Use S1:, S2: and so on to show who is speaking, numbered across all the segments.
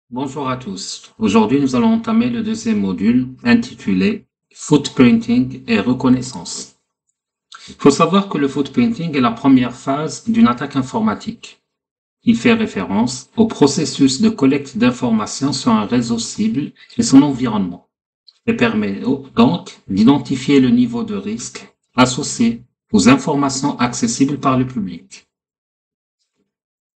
S1: Bonjour à tous. Aujourd'hui, nous allons entamer le deuxième module intitulé Footprinting et reconnaissance. Il faut savoir que le footprinting est la première phase d'une attaque informatique. Il fait référence au processus de collecte d'informations sur un réseau cible et son environnement et permet donc d'identifier le niveau de risque associé aux informations accessibles par le public.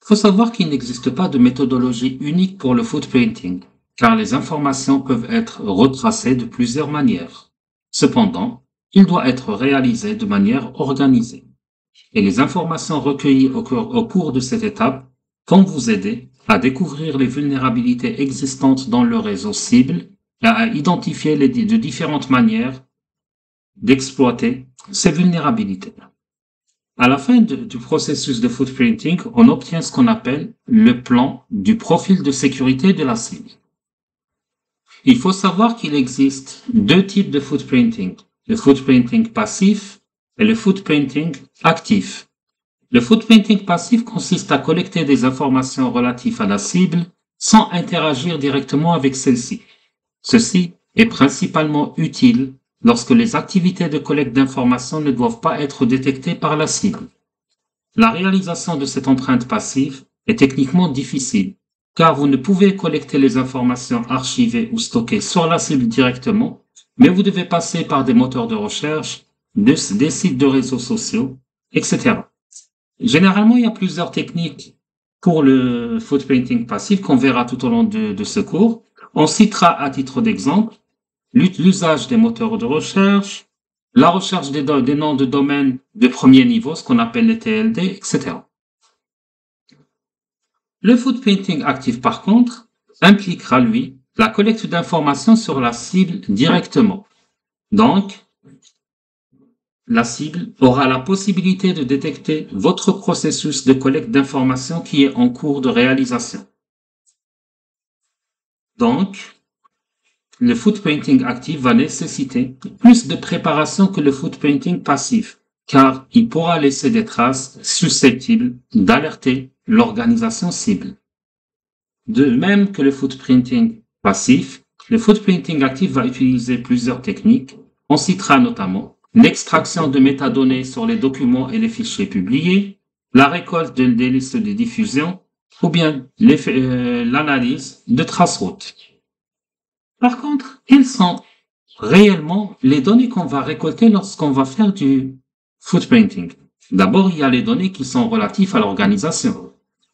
S1: Il faut savoir qu'il n'existe pas de méthodologie unique pour le footprinting, car les informations peuvent être retracées de plusieurs manières. Cependant, il doit être réalisé de manière organisée. Et les informations recueillies au cours de cette étape vont vous aider à découvrir les vulnérabilités existantes dans le réseau cible et à identifier de différentes manières d'exploiter ces vulnérabilités. À la fin du processus de footprinting, on obtient ce qu'on appelle le plan du profil de sécurité de la cible. Il faut savoir qu'il existe deux types de footprinting, le footprinting passif et le footprinting actif. Le footprinting passif consiste à collecter des informations relatives à la cible sans interagir directement avec celle-ci. Ceci est principalement utile lorsque les activités de collecte d'informations ne doivent pas être détectées par la cible. La réalisation de cette empreinte passive est techniquement difficile, car vous ne pouvez collecter les informations archivées ou stockées sur la cible directement, mais vous devez passer par des moteurs de recherche, des sites de réseaux sociaux, etc. Généralement, il y a plusieurs techniques pour le footprinting passif qu'on verra tout au long de ce cours. On citera à titre d'exemple l'usage des moteurs de recherche, la recherche des noms de domaine de premier niveau, ce qu'on appelle les TLD, etc. Le footprinting actif, par contre, impliquera, lui, la collecte d'informations sur la cible directement. Donc, la cible aura la possibilité de détecter votre processus de collecte d'informations qui est en cours de réalisation. Donc, le footprinting actif va nécessiter plus de préparation que le footprinting passif, car il pourra laisser des traces susceptibles d'alerter l'organisation cible. De même que le footprinting passif, le footprinting actif va utiliser plusieurs techniques. On citera notamment l'extraction de métadonnées sur les documents et les fichiers publiés, la récolte des listes de diffusion, ou bien l'analyse de traceroutes. Par contre, quelles sont réellement les données qu'on va récolter lorsqu'on va faire du footprinting? D'abord, il y a les données qui sont relatives à l'organisation.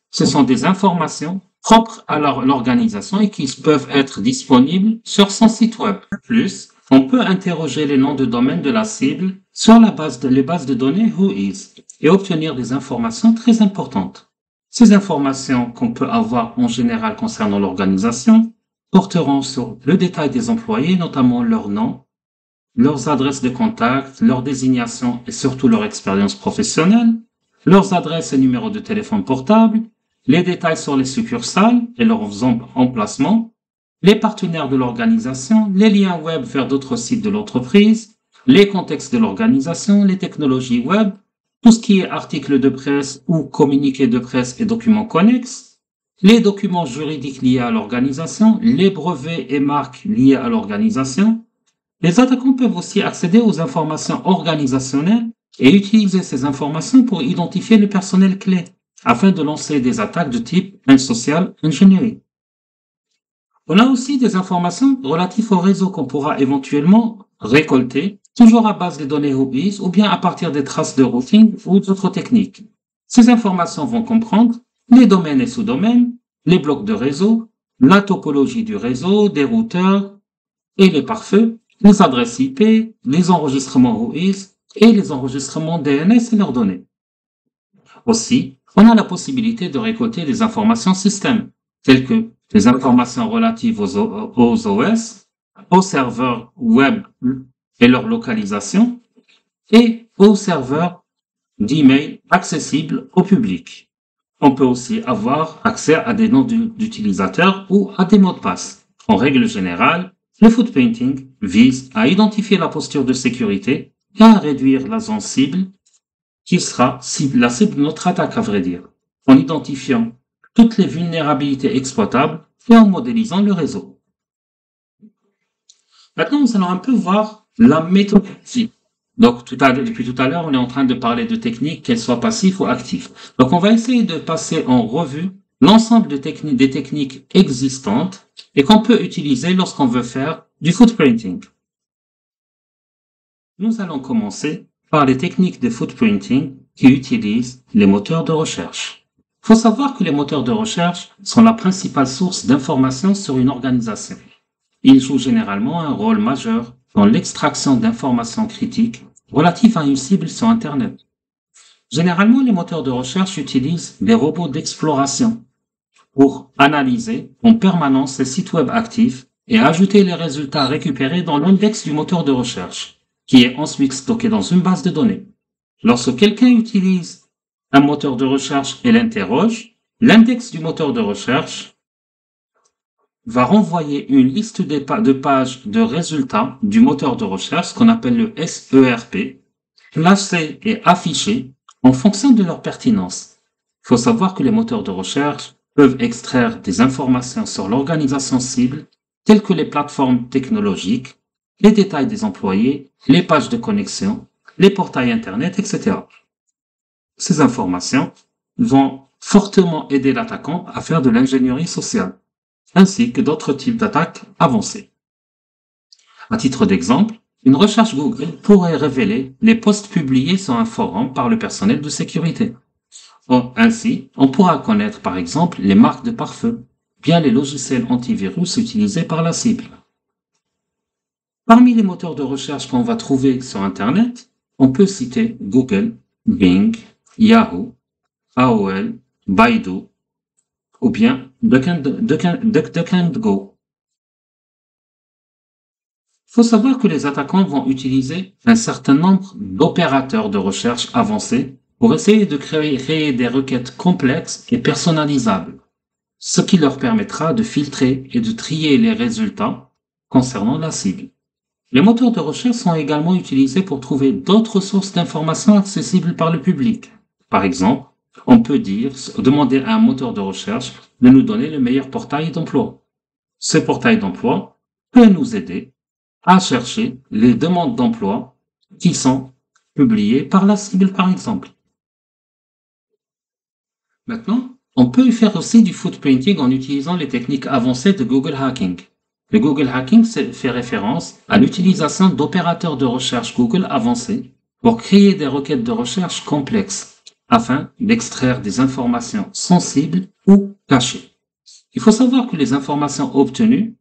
S1: Ce sont des informations propres à l'organisation et qui peuvent être disponibles sur son site web. De plus, on peut interroger les noms de domaine de la cible sur les bases de données Whois et obtenir des informations très importantes. Ces informations qu'on peut avoir en général concernant l'organisation porteront sur le détail des employés, notamment leurs noms, leurs adresses de contact, leur désignation et surtout leur expérience professionnelle, leurs adresses et numéros de téléphone portable, les détails sur les succursales et leurs emplacements, les partenaires de l'organisation, les liens web vers d'autres sites de l'entreprise, les contextes de l'organisation, les technologies web, tout ce qui est articles de presse ou communiqués de presse et documents connexes, les documents juridiques liés à l'organisation, les brevets et marques liées à l'organisation. Les attaquants peuvent aussi accéder aux informations organisationnelles et utiliser ces informations pour identifier le personnel clé afin de lancer des attaques de type social engineering. On a aussi des informations relatives au réseau qu'on pourra éventuellement récolter, toujours à base des données Whois ou bien à partir des traces de routing ou d'autres techniques. Ces informations vont comprendre les domaines et sous-domaines, les blocs de réseau, la topologie du réseau, des routeurs et les pare-feux, les adresses IP, les enregistrements Whois et les enregistrements DNS et leurs données. Aussi, on a la possibilité de récolter des informations système, telles que des informations relatives aux OS, aux serveurs web et leur localisation, et aux serveurs d'email accessibles au public. On peut aussi avoir accès à des noms d'utilisateurs ou à des mots de passe. En règle générale, le footprinting vise à identifier la posture de sécurité et à réduire la zone cible qui sera la cible de notre attaque, à vrai dire, en identifiant toutes les vulnérabilités exploitables et en modélisant le réseau. Maintenant, nous allons un peu voir la méthodologie. Donc, depuis tout à l'heure, on est en train de parler de techniques, qu'elles soient passives ou actives. Donc, on va essayer de passer en revue l'ensemble des techniques existantes et qu'on peut utiliser lorsqu'on veut faire du footprinting. Nous allons commencer par les techniques de footprinting qui utilisent les moteurs de recherche. Il faut savoir que les moteurs de recherche sont la principale source d'informations sur une organisation. Ils jouent généralement un rôle majeur dans l'extraction d'informations critiques relatives à une cible sur Internet. Généralement, les moteurs de recherche utilisent des robots d'exploration pour analyser en permanence les sites web actifs et ajouter les résultats récupérés dans l'index du moteur de recherche, qui est ensuite stocké dans une base de données. Lorsque quelqu'un utilise un moteur de recherche et l'interroge, l'index du moteur de recherche va renvoyer une liste de pages de résultats du moteur de recherche, qu'on appelle le SERP, classés et affichés en fonction de leur pertinence. Il faut savoir que les moteurs de recherche peuvent extraire des informations sur l'organisation cible, telles que les plateformes technologiques, les détails des employés, les pages de connexion, les portails Internet, etc. Ces informations vont fortement aider l'attaquant à faire de l'ingénierie sociale, ainsi que d'autres types d'attaques avancées. À titre d'exemple, une recherche Google pourrait révéler les posts publiés sur un forum par le personnel de sécurité. Ainsi, on pourra connaître par exemple les marques de pare-feu, bien les logiciels antivirus utilisés par la cible. Parmi les moteurs de recherche qu'on va trouver sur Internet, on peut citer Google, Bing, Yahoo, AOL, Baidu, ou bien DuckDuckGo. Il faut savoir que les attaquants vont utiliser un certain nombre d'opérateurs de recherche avancés pour essayer de créer des requêtes complexes et personnalisables, ce qui leur permettra de filtrer et de trier les résultats concernant la cible. Les moteurs de recherche sont également utilisés pour trouver d'autres sources d'informations accessibles par le public. Par exemple, on peut demander à un moteur de recherche de nous donner le meilleur portail d'emploi. Ce portail d'emploi peut nous aider à chercher les demandes d'emploi qui sont publiées par la cible, par exemple. Maintenant, on peut faire aussi du footprinting en utilisant les techniques avancées de Google Hacking. Le Google Hacking fait référence à l'utilisation d'opérateurs de recherche Google avancés pour créer des requêtes de recherche complexes afin d'extraire des informations sensibles ou cachées. Il faut savoir que les informations obtenues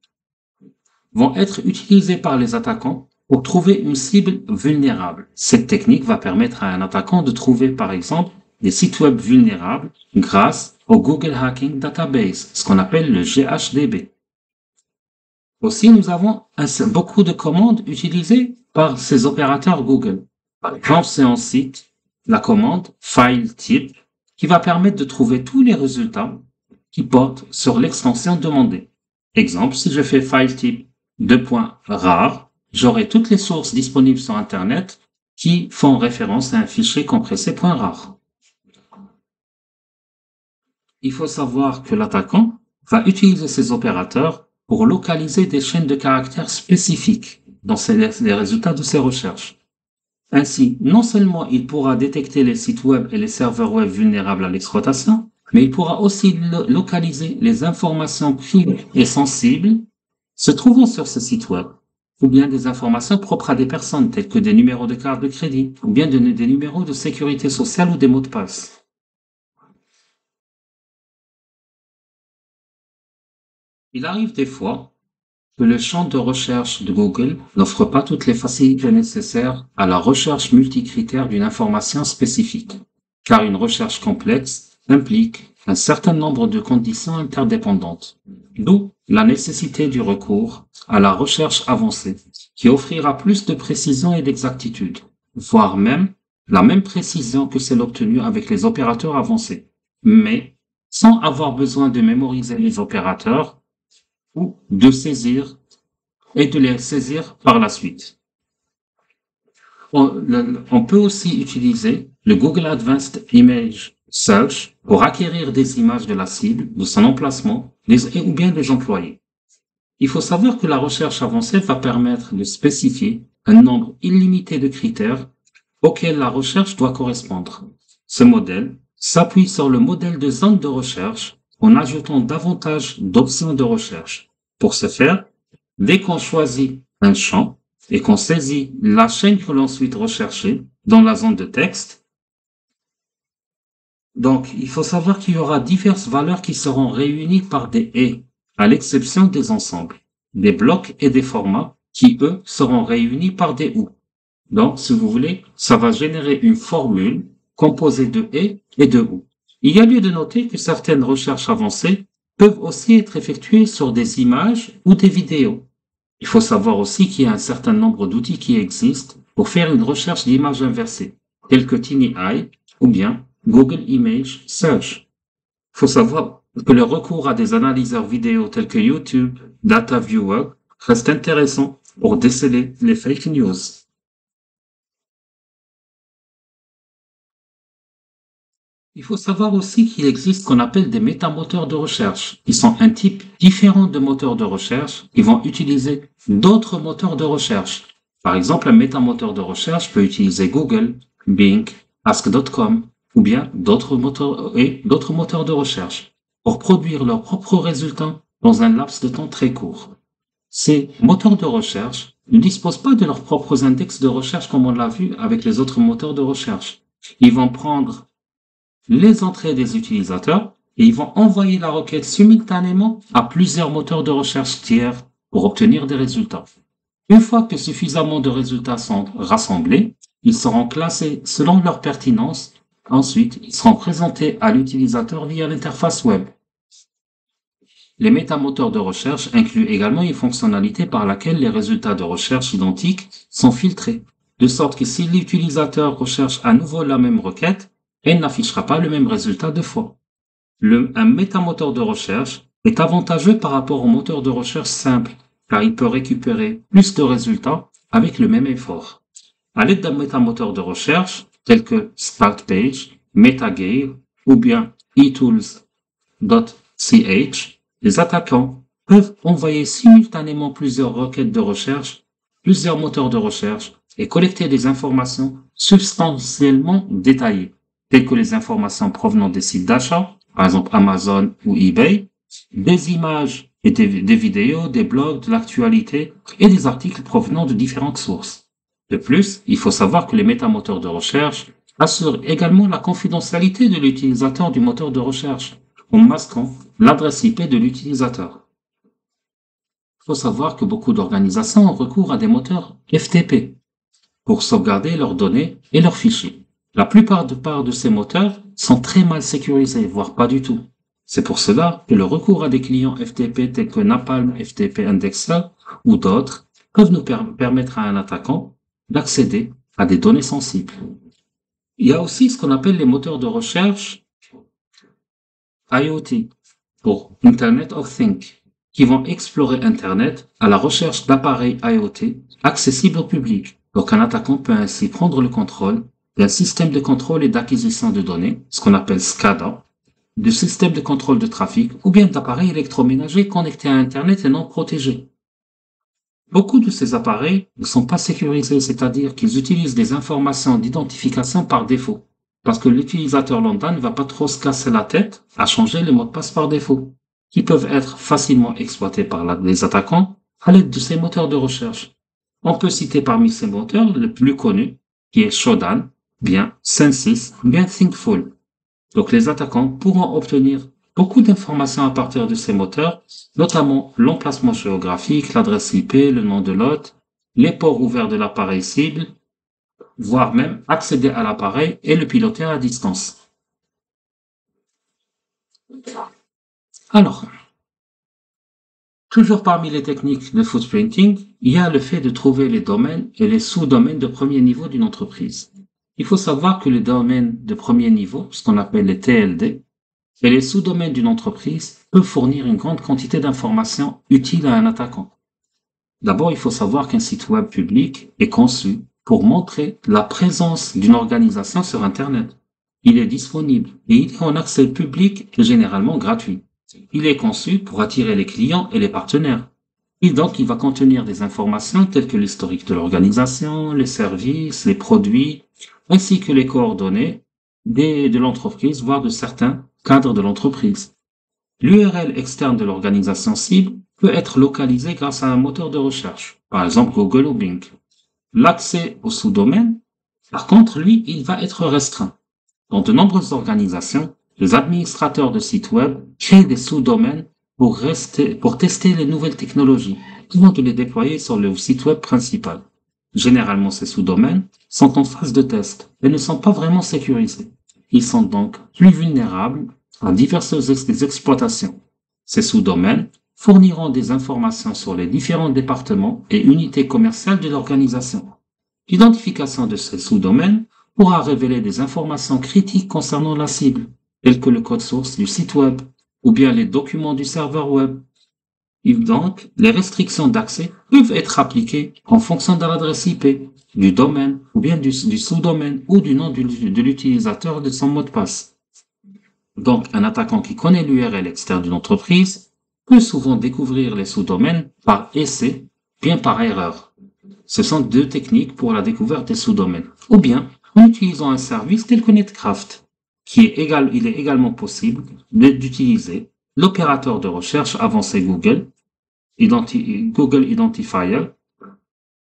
S1: vont être utilisées par les attaquants pour trouver une cible vulnérable. Cette technique va permettre à un attaquant de trouver, par exemple, des sites web vulnérables grâce au Google Hacking Database, ce qu'on appelle le GHDB. Aussi, nous avons beaucoup de commandes utilisées par ces opérateurs Google. Par exemple, c'est ensuite la commande FileType qui va permettre de trouver tous les résultats qui portent sur l'extension demandée. Exemple, si je fais FileType .rar, j'aurai toutes les sources disponibles sur Internet qui font référence à un fichier compressé .rar. Il faut savoir que l'attaquant va utiliser ces opérateurs pour localiser des chaînes de caractères spécifiques dans les résultats de ses recherches. Ainsi, non seulement il pourra détecter les sites web et les serveurs web vulnérables à l'exploitation, mais il pourra aussi localiser les informations privées et sensibles se trouvant sur ce site web, ou bien des informations propres à des personnes telles que des numéros de carte de crédit, ou bien des numéros de sécurité sociale ou des mots de passe. Il arrive des fois que le champ de recherche de Google n'offre pas toutes les facilités nécessaires à la recherche multicritère d'une information spécifique, car une recherche complexe implique un certain nombre de conditions interdépendantes, d'où la nécessité du recours à la recherche avancée, qui offrira plus de précision et d'exactitude, voire même la même précision que celle obtenue avec les opérateurs avancés, mais sans avoir besoin de mémoriser les opérateurs ou de saisir et de les saisir par la suite. On peut aussi utiliser le Google Advanced Image Search pour acquérir des images de la cible, de son emplacement, ou bien des employés. Il faut savoir que la recherche avancée va permettre de spécifier un nombre illimité de critères auxquels la recherche doit correspondre. Ce modèle s'appuie sur le modèle de zone de recherche en ajoutant davantage d'options de recherche. Pour ce faire, dès qu'on choisit un champ et qu'on saisit la chaîne que l'on souhaite rechercher dans la zone de texte, donc il faut savoir qu'il y aura diverses valeurs qui seront réunies par des et, à l'exception des ensembles, des blocs et des formats qui, eux, seront réunis par des ou. Donc, si vous voulez, ça va générer une formule composée de et de ou. Il y a lieu de noter que certaines recherches avancées peuvent aussi être effectuées sur des images ou des vidéos. Il faut savoir aussi qu'il y a un certain nombre d'outils qui existent pour faire une recherche d'images inversées, tels que TinyEye ou bien Google Image Search. Il faut savoir que le recours à des analyseurs vidéo tels que YouTube, Data Viewer reste intéressant pour déceler les fake news. Il faut savoir aussi qu'il existe ce qu'on appelle des métamoteurs de recherche, qui sont un type différent de moteurs de recherche qui vont utiliser d'autres moteurs de recherche. Par exemple, un métamoteur de recherche peut utiliser Google, Bing, Ask.com ou bien d'autres moteurs de recherche pour produire leurs propres résultats dans un laps de temps très court. Ces moteurs de recherche ne disposent pas de leurs propres index de recherche comme on l'a vu avec les autres moteurs de recherche. Ils vont prendre les entrées des utilisateurs et ils vont envoyer la requête simultanément à plusieurs moteurs de recherche tiers pour obtenir des résultats. Une fois que suffisamment de résultats sont rassemblés, ils seront classés selon leur pertinence. Ensuite, ils seront présentés à l'utilisateur via l'interface web. Les métamoteurs de recherche incluent également une fonctionnalité par laquelle les résultats de recherche identiques sont filtrés, de sorte que si l'utilisateur recherche à nouveau la même requête, elle n'affichera pas le même résultat deux fois. Un métamoteur de recherche est avantageux par rapport au moteur de recherche simple, car il peut récupérer plus de résultats avec le même effort. À l'aide d'un métamoteur de recherche, tel que Startpage, Metagear ou bien etools.ch, les attaquants peuvent envoyer simultanément plusieurs requêtes de recherche, plusieurs moteurs de recherche et collecter des informations substantiellement détaillées, telles que les informations provenant des sites d'achat, par exemple Amazon ou eBay, des images et des vidéos, des blogs, de l'actualité et des articles provenant de différentes sources. De plus, il faut savoir que les métamoteurs de recherche assurent également la confidentialité de l'utilisateur du moteur de recherche en masquant l'adresse IP de l'utilisateur. Il faut savoir que beaucoup d'organisations ont recours à des moteurs FTP pour sauvegarder leurs données et leurs fichiers. La plupart de ces moteurs sont très mal sécurisés, voire pas du tout. C'est pour cela que le recours à des clients FTP tels que Napalm FTP Indexer ou d'autres peuvent nous permettre à un attaquant d'accéder à des données sensibles. Il y a aussi ce qu'on appelle les moteurs de recherche IoT, pour Internet of Things, qui vont explorer Internet à la recherche d'appareils IoT accessibles au public. Donc un attaquant peut ainsi prendre le contrôle d'un système de contrôle et d'acquisition de données, ce qu'on appelle SCADA, du système de contrôle de trafic ou bien d'appareils électroménagers connectés à Internet et non protégés. Beaucoup de ces appareils ne sont pas sécurisés, c'est-à-dire qu'ils utilisent des informations d'identification par défaut, parce que l'utilisateur lambda ne va pas trop se casser la tête à changer les mots de passe par défaut, qui peuvent être facilement exploités par les attaquants à l'aide de ces moteurs de recherche. On peut citer parmi ces moteurs le plus connu, qui est Shodan, bien Censys, bien Thinkful. Donc les attaquants pourront obtenir beaucoup d'informations à partir de ces moteurs, notamment l'emplacement géographique, l'adresse IP, le nom de l'hôte, les ports ouverts de l'appareil cible, voire même accéder à l'appareil et le piloter à distance. Alors, toujours parmi les techniques de footprinting, il y a le fait de trouver les domaines et les sous-domaines de premier niveau d'une entreprise. Il faut savoir que les domaines de premier niveau, ce qu'on appelle les TLD, et les sous-domaines d'une entreprise peuvent fournir une grande quantité d'informations utiles à un attaquant. D'abord, il faut savoir qu'un site web public est conçu pour montrer la présence d'une organisation sur Internet. Il est disponible et il est en accès public et généralement gratuit. Il est conçu pour attirer les clients et les partenaires. Et donc, il va contenir des informations telles que l'historique de l'organisation, les services, les produits, ainsi que les coordonnées de l'entreprise, voire de certains cadres de l'entreprise. L'URL externe de l'organisation cible peut être localisée grâce à un moteur de recherche, par exemple Google ou Bing. L'accès au sous-domaine, par contre, lui, il va être restreint. Dans de nombreuses organisations, les administrateurs de sites web créent des sous-domaines pour tester les nouvelles technologies avant de les déployer sur le site web principal. Généralement, ces sous-domaines sont en phase de test et ne sont pas vraiment sécurisés. Ils sont donc plus vulnérables à diverses exploitations. Ces sous-domaines fourniront des informations sur les différents départements et unités commerciales de l'organisation. L'identification de ces sous-domaines pourra révéler des informations critiques concernant la cible, telles que le code source du site web ou bien les documents du serveur web. Et donc, les restrictions d'accès peuvent être appliquées en fonction de l'adresse IP, du domaine ou bien du sous-domaine ou du nom de l'utilisateur de son mot de passe. Donc, un attaquant qui connaît l'URL externe d'une entreprise peut souvent découvrir les sous-domaines par essai, bien par erreur. Ce sont deux techniques pour la découverte des sous-domaines. Ou bien, en utilisant un service tel que Netcraft, il est également possible d'utiliser l'opérateur de recherche avancé Google Identifier,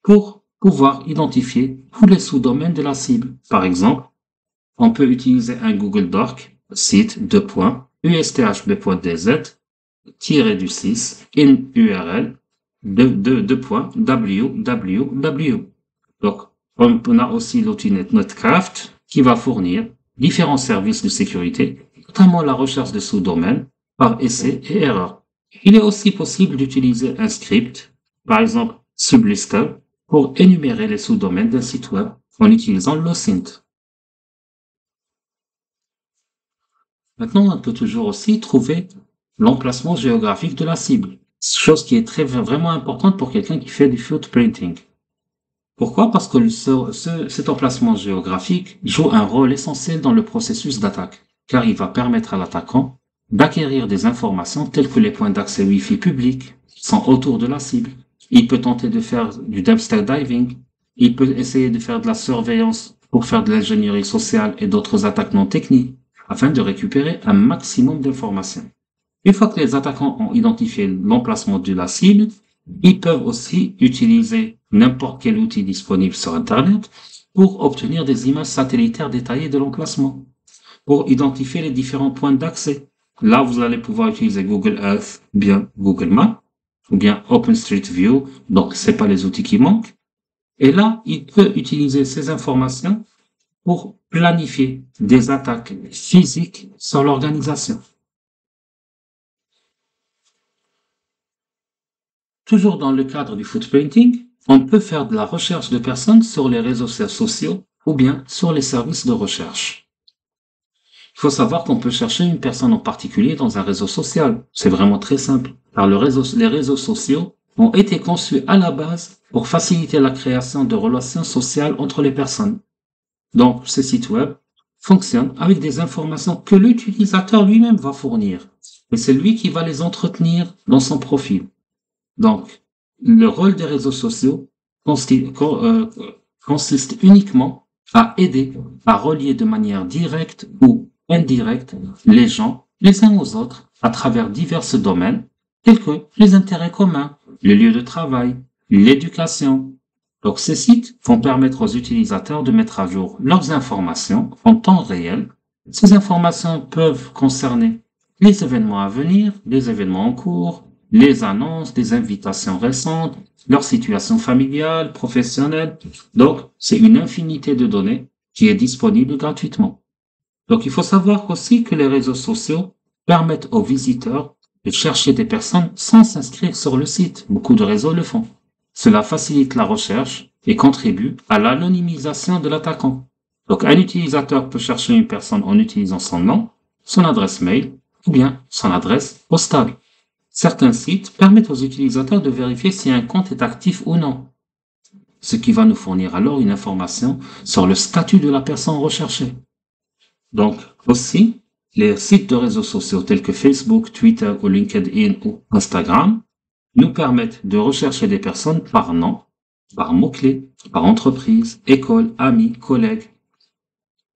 S1: pour pouvoir identifier tous les sous-domaines de la cible. Par exemple, on peut utiliser un Google Doc, site, usthb.dz, in URL, www. Donc, on a aussi l'outil Netcraft qui va fournir différents services de sécurité, notamment la recherche de sous-domaines par essai et erreur. Il est aussi possible d'utiliser un script, par exemple Sublister, pour énumérer les sous-domaines d'un site web en utilisant l'OSINT. Maintenant, on peut toujours aussi trouver l'emplacement géographique de la cible, chose qui est vraiment importante pour quelqu'un qui fait du footprinting. Pourquoi? Parce que cet emplacement géographique joue un rôle essentiel dans le processus d'attaque, car il va permettre à l'attaquant d'acquérir des informations telles que les points d'accès Wi-Fi publics qui sont autour de la cible. Il peut tenter de faire du dumpster diving, il peut essayer de faire de la surveillance pour faire de l'ingénierie sociale et d'autres attaques non techniques, afin de récupérer un maximum d'informations. Une fois que les attaquants ont identifié l'emplacement de la cible, ils peuvent aussi utiliser n'importe quel outil disponible sur Internet pour obtenir des images satellitaires détaillées de l'emplacement, pour identifier les différents points d'accès. Là, vous allez pouvoir utiliser Google Earth, ou bien Google Maps, ou bien OpenStreetView, donc c'est pas les outils qui manquent. Et là, il peut utiliser ces informations pour planifier des attaques physiques sur l'organisation. Toujours dans le cadre du footprinting, on peut faire de la recherche de personnes sur les réseaux sociaux ou bien sur les services de recherche. Il faut savoir qu'on peut chercher une personne en particulier dans un réseau social. C'est vraiment très simple, car les réseaux sociaux ont été conçus à la base pour faciliter la création de relations sociales entre les personnes. Donc, ces sites web fonctionnent avec des informations que l'utilisateur lui-même va fournir. Et c'est lui qui va les entretenir dans son profil. Donc, le rôle des réseaux sociaux consiste uniquement à aider à relier de manière directe ou indirecte les gens les uns aux autres à travers divers domaines tels que les intérêts communs, le lieu de travail, l'éducation. Donc, ces sites vont permettre aux utilisateurs de mettre à jour leurs informations en temps réel. Ces informations peuvent concerner les événements à venir, les événements en cours, les annonces, des invitations récentes, leur situation familiale, professionnelle. Donc, c'est une infinité de données qui est disponible gratuitement. Donc, il faut savoir aussi que les réseaux sociaux permettent aux visiteurs de chercher des personnes sans s'inscrire sur le site. Beaucoup de réseaux le font. Cela facilite la recherche et contribue à l'anonymisation de l'attaquant. Donc, un utilisateur peut chercher une personne en utilisant son nom, son adresse mail ou bien son adresse postale. Certains sites permettent aux utilisateurs de vérifier si un compte est actif ou non, ce qui va nous fournir alors une information sur le statut de la personne recherchée. Donc, aussi, les sites de réseaux sociaux tels que Facebook, Twitter ou LinkedIn ou Instagram nous permettent de rechercher des personnes par nom, par mots-clés, par entreprise, école, amis, collègues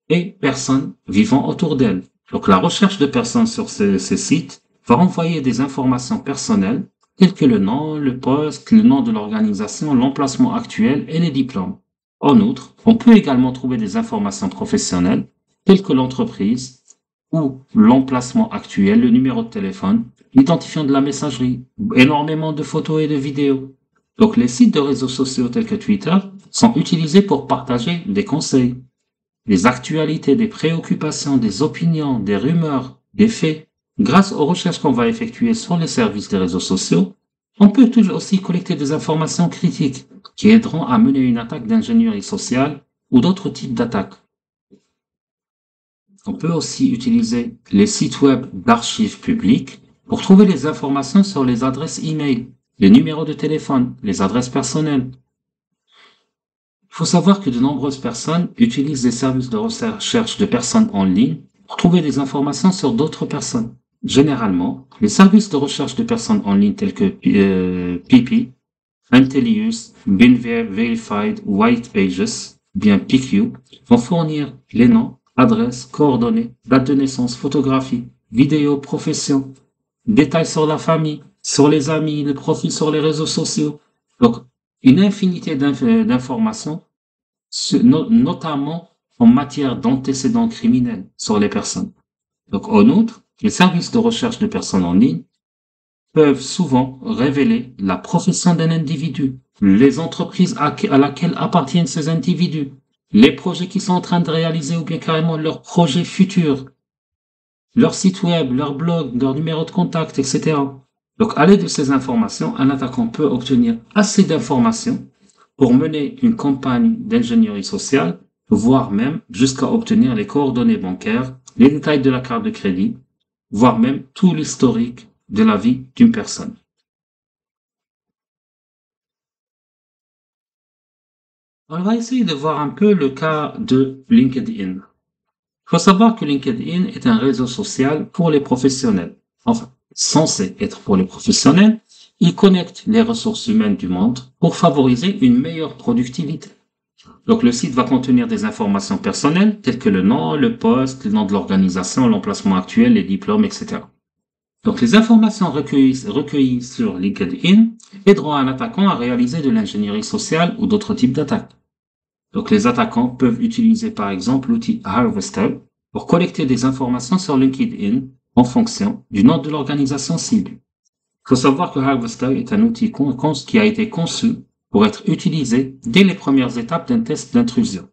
S1: et personnes vivant autour d'elles. Donc, la recherche de personnes sur ces sites va renvoyer des informations personnelles telles que le nom, le poste, le nom de l'organisation, l'emplacement actuel et les diplômes. En outre, on peut également trouver des informations professionnelles telles que l'entreprise ou l'emplacement actuel, le numéro de téléphone, l'identifiant de la messagerie, énormément de photos et de vidéos. Donc les sites de réseaux sociaux tels que Twitter sont utilisés pour partager des conseils, des actualités, des préoccupations, des opinions, des rumeurs, des faits. Grâce aux recherches qu'on va effectuer sur les services des réseaux sociaux, on peut toujours aussi collecter des informations critiques qui aideront à mener une attaque d'ingénierie sociale ou d'autres types d'attaques. On peut aussi utiliser les sites web d'archives publiques pour trouver les informations sur les adresses e-mail, les numéros de téléphone, les adresses personnelles. Il faut savoir que de nombreuses personnes utilisent les services de recherche de personnes en ligne pour trouver des informations sur d'autres personnes. Généralement, les services de recherche de personnes en ligne tels que PP, Intellius, Been Verified, White Pages, bien PQ, vont fournir les noms, adresses, coordonnées, date de naissance, photographies, vidéos, profession, détails sur la famille, sur les amis, les profils sur les réseaux sociaux. Donc, une infinité d'informations, notamment en matière d'antécédents criminels sur les personnes. Donc, en outre, les services de recherche de personnes en ligne peuvent souvent révéler la profession d'un individu, les entreprises à laquelle appartiennent ces individus, les projets qu'ils sont en train de réaliser ou bien carrément leurs projets futurs, leur site web, leur blog, leur numéro de contact, etc. Donc, à l'aide de ces informations, un attaquant peut obtenir assez d'informations pour mener une campagne d'ingénierie sociale, voire même jusqu'à obtenir les coordonnées bancaires, les détails de la carte de crédit, voire même tout l'historique de la vie d'une personne. On va essayer de voir un peu le cas de LinkedIn. Il faut savoir que LinkedIn est un réseau social pour les professionnels. Enfin, censé être pour les professionnels, il connecte les ressources humaines du monde pour favoriser une meilleure productivité. Donc le site va contenir des informations personnelles telles que le nom, le poste, le nom de l'organisation, l'emplacement actuel, les diplômes, etc. Donc les informations recueillies sur LinkedIn aideront un attaquant à réaliser de l'ingénierie sociale ou d'autres types d'attaques. Donc les attaquants peuvent utiliser par exemple l'outil Harvester pour collecter des informations sur LinkedIn en fonction du nom de l'organisation cible. Il faut savoir que Harvester est un outil qui a été conçu pour être utilisé dès les premières étapes d'un test d'intrusion.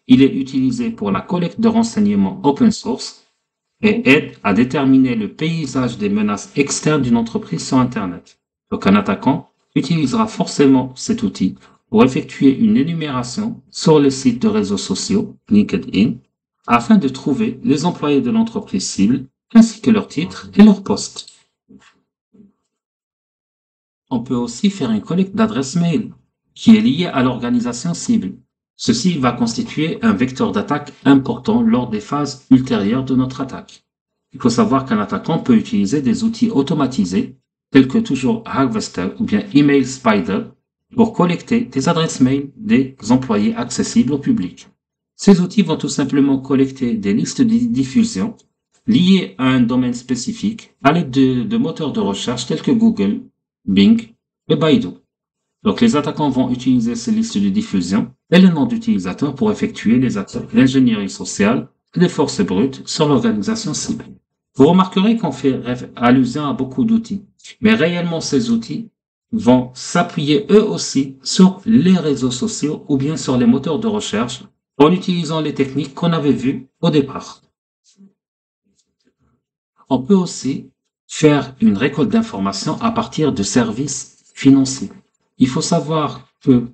S1: Il est utilisé pour la collecte de renseignements open source et aide à déterminer le paysage des menaces externes d'une entreprise sur Internet. Donc un attaquant utilisera forcément cet outil pour effectuer une énumération sur les sites de réseaux sociaux, LinkedIn, afin de trouver les employés de l'entreprise cible, ainsi que leur titre et leur poste. On peut aussi faire une collecte d'adresses mail, qui est liée à l'organisation cible. Ceci va constituer un vecteur d'attaque important lors des phases ultérieures de notre attaque. Il faut savoir qu'un attaquant peut utiliser des outils automatisés, tels que toujours Harvester ou bien Email Spider, pour collecter des adresses mail des employés accessibles au public. Ces outils vont tout simplement collecter des listes de diffusion liées à un domaine spécifique à l'aide de moteurs de recherche tels que Google, Bing et Baidu. Donc les attaquants vont utiliser ces listes de diffusion et le nom d'utilisateur pour effectuer les attaques d'ingénierie sociale et des forces brutes sur l'organisation cible. Vous remarquerez qu'on fait allusion à beaucoup d'outils, mais réellement ces outils vont s'appuyer eux aussi sur les réseaux sociaux ou bien sur les moteurs de recherche en utilisant les techniques qu'on avait vues au départ. On peut aussi faire une récolte d'informations à partir de services financiers. Il faut savoir que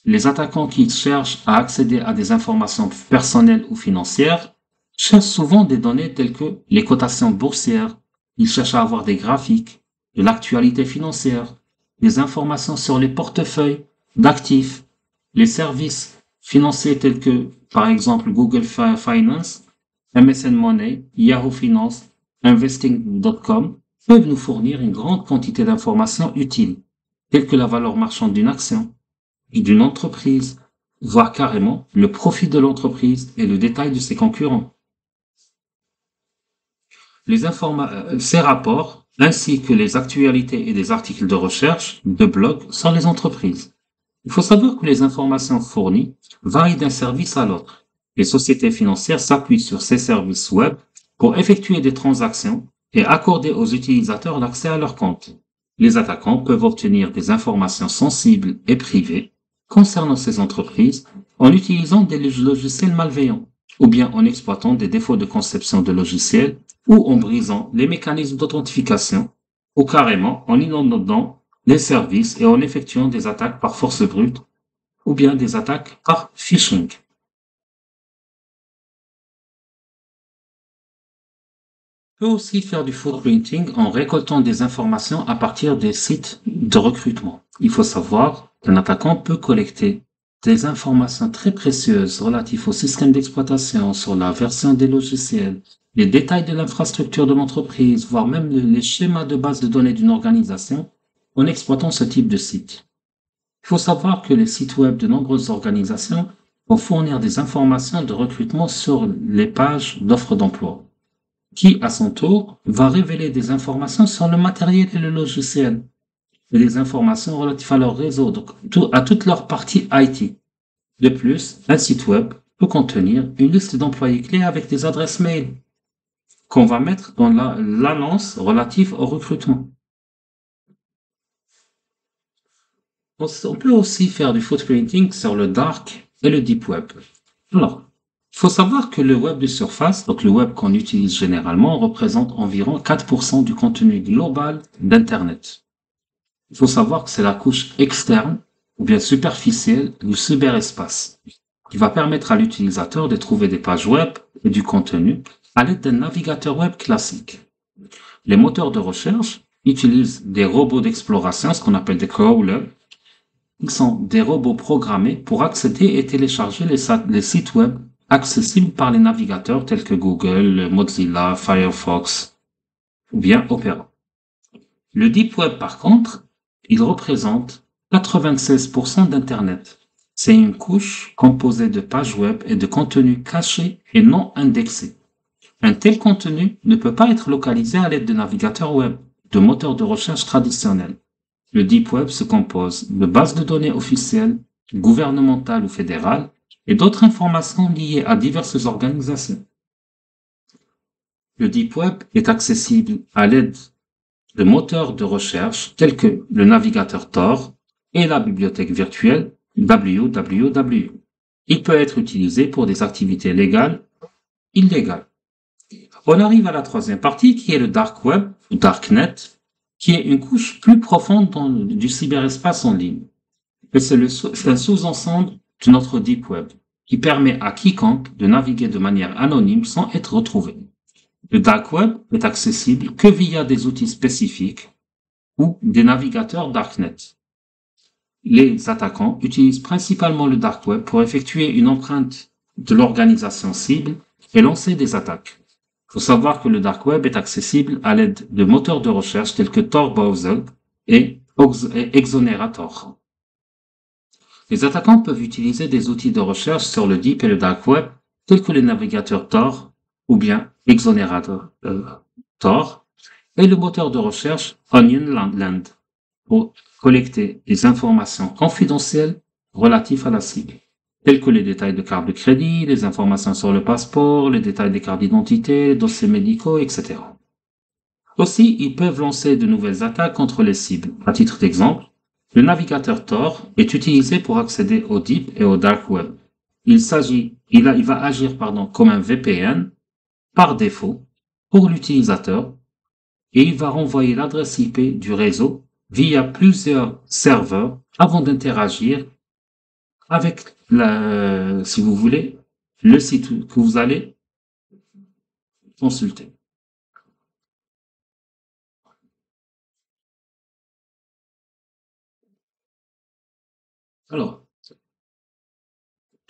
S1: les attaquants qui cherchent à accéder à des informations personnelles ou financières cherchent souvent des données telles que les cotations boursières. Ils cherchent à avoir des graphiques, de l'actualité financière, des informations sur les portefeuilles d'actifs, les services financiers tels que, par exemple, Google Finance MSN Money, Yahoo Finance, Investing.com peuvent nous fournir une grande quantité d'informations utiles, telles que la valeur marchande d'une action, d'une entreprise, voire carrément le profit de l'entreprise et le détail de ses concurrents. Ces rapports, ainsi que les actualités et des articles de recherche, de blog sur les entreprises. Il faut savoir que les informations fournies varient d'un service à l'autre. Les sociétés financières s'appuient sur ces services web pour effectuer des transactions et accorder aux utilisateurs l'accès à leurs comptes. Les attaquants peuvent obtenir des informations sensibles et privées concernant ces entreprises en utilisant des logiciels malveillants ou bien en exploitant des défauts de conception de logiciels ou en brisant les mécanismes d'authentification ou carrément en inondant les services et en effectuant des attaques par force brute ou bien des attaques par phishing. On peut aussi faire du footprinting en récoltant des informations à partir des sites de recrutement. Il faut savoir qu'un attaquant peut collecter des informations très précieuses relatives au système d'exploitation, sur la version des logiciels, les détails de l'infrastructure de l'entreprise, voire même les schémas de base de données d'une organisation en exploitant ce type de site. Il faut savoir que les sites web de nombreuses organisations vont fournir des informations de recrutement sur les pages d'offres d'emploi, qui, à son tour, va révéler des informations sur le matériel et le logiciel, et des informations relatives à leur réseau, donc à toute leur partie IT. De plus, un site web peut contenir une liste d'employés clés avec des adresses mail qu'on va mettre dans l'annonce relative au recrutement. On peut aussi faire du footprinting sur le dark et le deep web. Alors, il faut savoir que le web de surface, donc le web qu'on utilise généralement, représente environ 4% du contenu global d'Internet. Il faut savoir que c'est la couche externe ou bien superficielle du cyberespace qui va permettre à l'utilisateur de trouver des pages web et du contenu à l'aide d'un navigateur web classique. Les moteurs de recherche utilisent des robots d'exploration, ce qu'on appelle des crawlers. Ils sont des robots programmés pour accéder et télécharger les sites web accessibles par les navigateurs tels que Google, Mozilla, Firefox ou bien Opera. Le Deep Web, par contre, il représente 96% d'Internet. C'est une couche composée de pages web et de contenus cachés et non indexés. Un tel contenu ne peut pas être localisé à l'aide de navigateurs web, de moteurs de recherche traditionnels. Le Deep Web se compose de bases de données officielles, gouvernementales ou fédérales, et d'autres informations liées à diverses organisations. Le Deep Web est accessible à l'aide de moteurs de recherche tels que le navigateur Tor et la bibliothèque virtuelle www. Il peut être utilisé pour des activités légales ou illégales. On arrive à la troisième partie qui est le Dark Web, ou Darknet, qui est une couche plus profonde du cyberespace en ligne. Et c'est un sous-ensemble de notre Deep Web qui permet à quiconque de naviguer de manière anonyme sans être retrouvé. Le Dark Web est accessible que via des outils spécifiques ou des navigateurs Darknet. Les attaquants utilisent principalement le Dark Web pour effectuer une empreinte de l'organisation cible et lancer des attaques. Il faut savoir que le Dark Web est accessible à l'aide de moteurs de recherche tels que Tor Browser et Exonerator. Les attaquants peuvent utiliser des outils de recherche sur le Deep et le Dark Web tels que les navigateurs Tor ou bien Exonerator Tor et le moteur de recherche Onion pour collecter des informations confidentielles relatives à la cible, telles que les détails de carte de crédit, les informations sur le passeport, les détails des cartes d'identité, dossiers médicaux, etc. Aussi, ils peuvent lancer de nouvelles attaques contre les cibles. À titre d'exemple, le navigateur Tor est utilisé pour accéder au Deep et au Dark Web. Il va agir comme un VPN par défaut pour l'utilisateur et il va renvoyer l'adresse IP du réseau via plusieurs serveurs avant d'interagir avec si vous voulez, le site que vous allez consulter. Alors,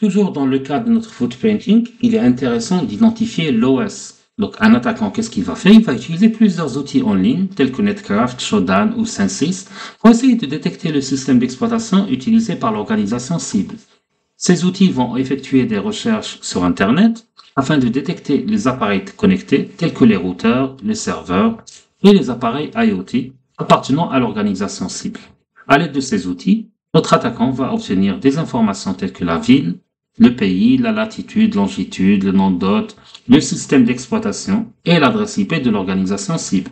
S1: Toujours dans le cas de notre footprinting, il est intéressant d'identifier l'OS. Donc, un attaquant, qu'est-ce qu'il va faire? Il va utiliser plusieurs outils en ligne, tels que Netcraft, Shodan ou Censys, pour essayer de détecter le système d'exploitation utilisé par l'organisation cible. Ces outils vont effectuer des recherches sur Internet afin de détecter les appareils connectés, tels que les routeurs, les serveurs et les appareils IoT appartenant à l'organisation cible. À l'aide de ces outils, notre attaquant va obtenir des informations telles que la ville, le pays, la latitude, longitude, le nom d'hôte, le système d'exploitation et l'adresse IP de l'organisation cible.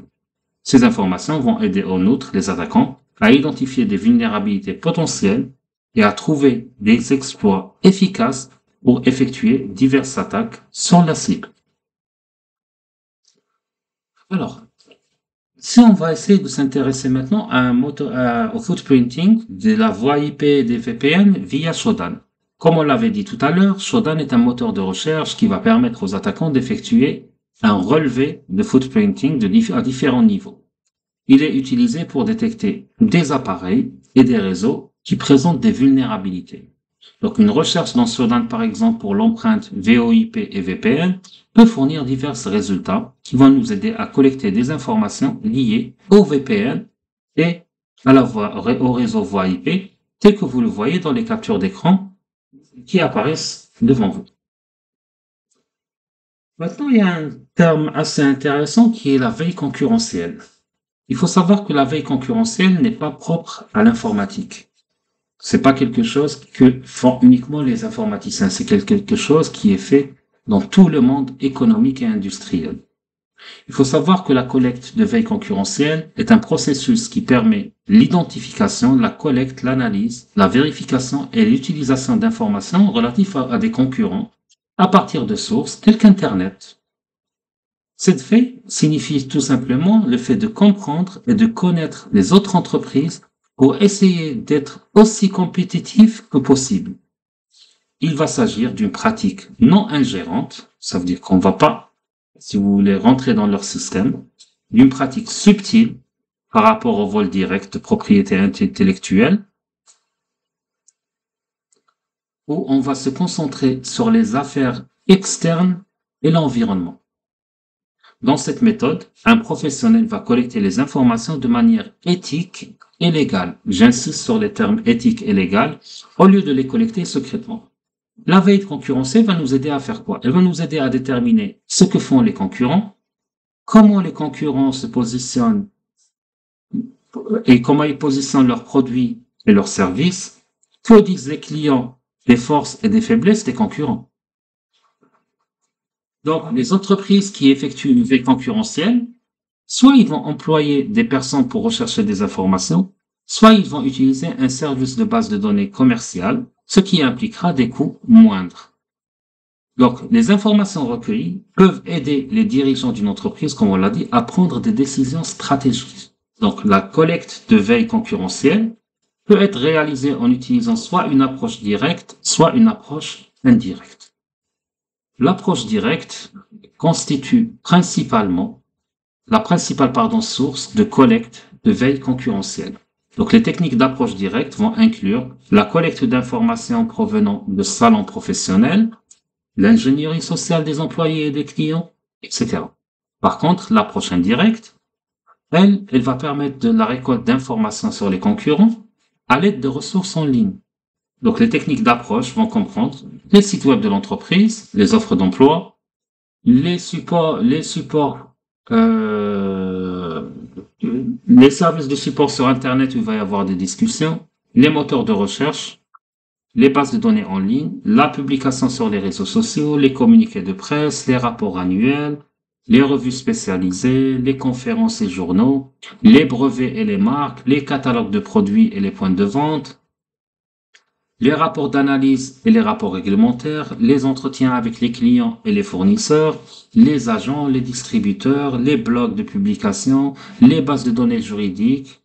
S1: Ces informations vont aider en outre les attaquants à identifier des vulnérabilités potentielles et à trouver des exploits efficaces pour effectuer diverses attaques sur la cible. Alors, si on va essayer de s'intéresser maintenant au footprinting de la voie IP des VPN via Shodan. Comme on l'avait dit tout à l'heure, Shodan est un moteur de recherche qui va permettre aux attaquants d'effectuer un relevé de footprinting à différents niveaux. Il est utilisé pour détecter des appareils et des réseaux qui présentent des vulnérabilités. Donc une recherche dans Shodan, par exemple, pour l'empreinte VoIP et VPN peut fournir divers résultats qui vont nous aider à collecter des informations liées au VPN et au réseau voix IP, tel que vous le voyez dans les captures d'écran qui apparaissent devant vous. Maintenant, il y a un terme assez intéressant qui est la veille concurrentielle. Il faut savoir que la veille concurrentielle n'est pas propre à l'informatique. C'est pas quelque chose que font uniquement les informaticiens. C'est quelque chose qui est fait dans tout le monde économique et industriel. Il faut savoir que la collecte de veille concurrentielle est un processus qui permet l'identification, la collecte, l'analyse, la vérification et l'utilisation d'informations relatives à des concurrents à partir de sources telles qu'Internet. Cette veille signifie tout simplement le fait de comprendre et de connaître les autres entreprises pour essayer d'être aussi compétitif que possible. Il va s'agir d'une pratique non ingérente, ça veut dire qu'on ne va pas, si vous voulez, rentrer dans leur système, d'une pratique subtile par rapport au vol direct de propriété intellectuelle, où on va se concentrer sur les affaires externes et l'environnement. Dans cette méthode, un professionnel va collecter les informations de manière éthique et légale. J'insiste sur les termes éthique et légal, au lieu de les collecter secrètement. La veille concurrentielle va nous aider à faire quoi? Elle va nous aider à déterminer ce que font les concurrents, comment les concurrents se positionnent et comment ils positionnent leurs produits et leurs services, que disent les clients des forces et des faiblesses des concurrents. Donc, les entreprises qui effectuent une veille concurrentielle, soit ils vont employer des personnes pour rechercher des informations, soit ils vont utiliser un service de base de données commercial, ce qui impliquera des coûts moindres. Donc, les informations recueillies peuvent aider les dirigeants d'une entreprise, comme on l'a dit, à prendre des décisions stratégiques. Donc, la collecte de veille concurrentielle peut être réalisée en utilisant soit une approche directe, soit une approche indirecte. L'approche directe constitue la principale source de collecte de veille concurrentielle. Donc, les techniques d'approche directe vont inclure la collecte d'informations provenant de salons professionnels, l'ingénierie sociale des employés et des clients, etc. Par contre, l'approche indirecte, elle va permettre de la récolte d'informations sur les concurrents à l'aide de ressources en ligne. Donc, les techniques d'approche vont comprendre les sites web de l'entreprise, les offres d'emploi, les services de support sur Internet où il va y avoir des discussions, les moteurs de recherche, les bases de données en ligne, la publication sur les réseaux sociaux, les communiqués de presse, les rapports annuels, les revues spécialisées, les conférences et journaux, les brevets et les marques, les catalogues de produits et les points de vente, les rapports d'analyse et les rapports réglementaires, les entretiens avec les clients et les fournisseurs, les agents, les distributeurs, les blogs de publication, les bases de données juridiques,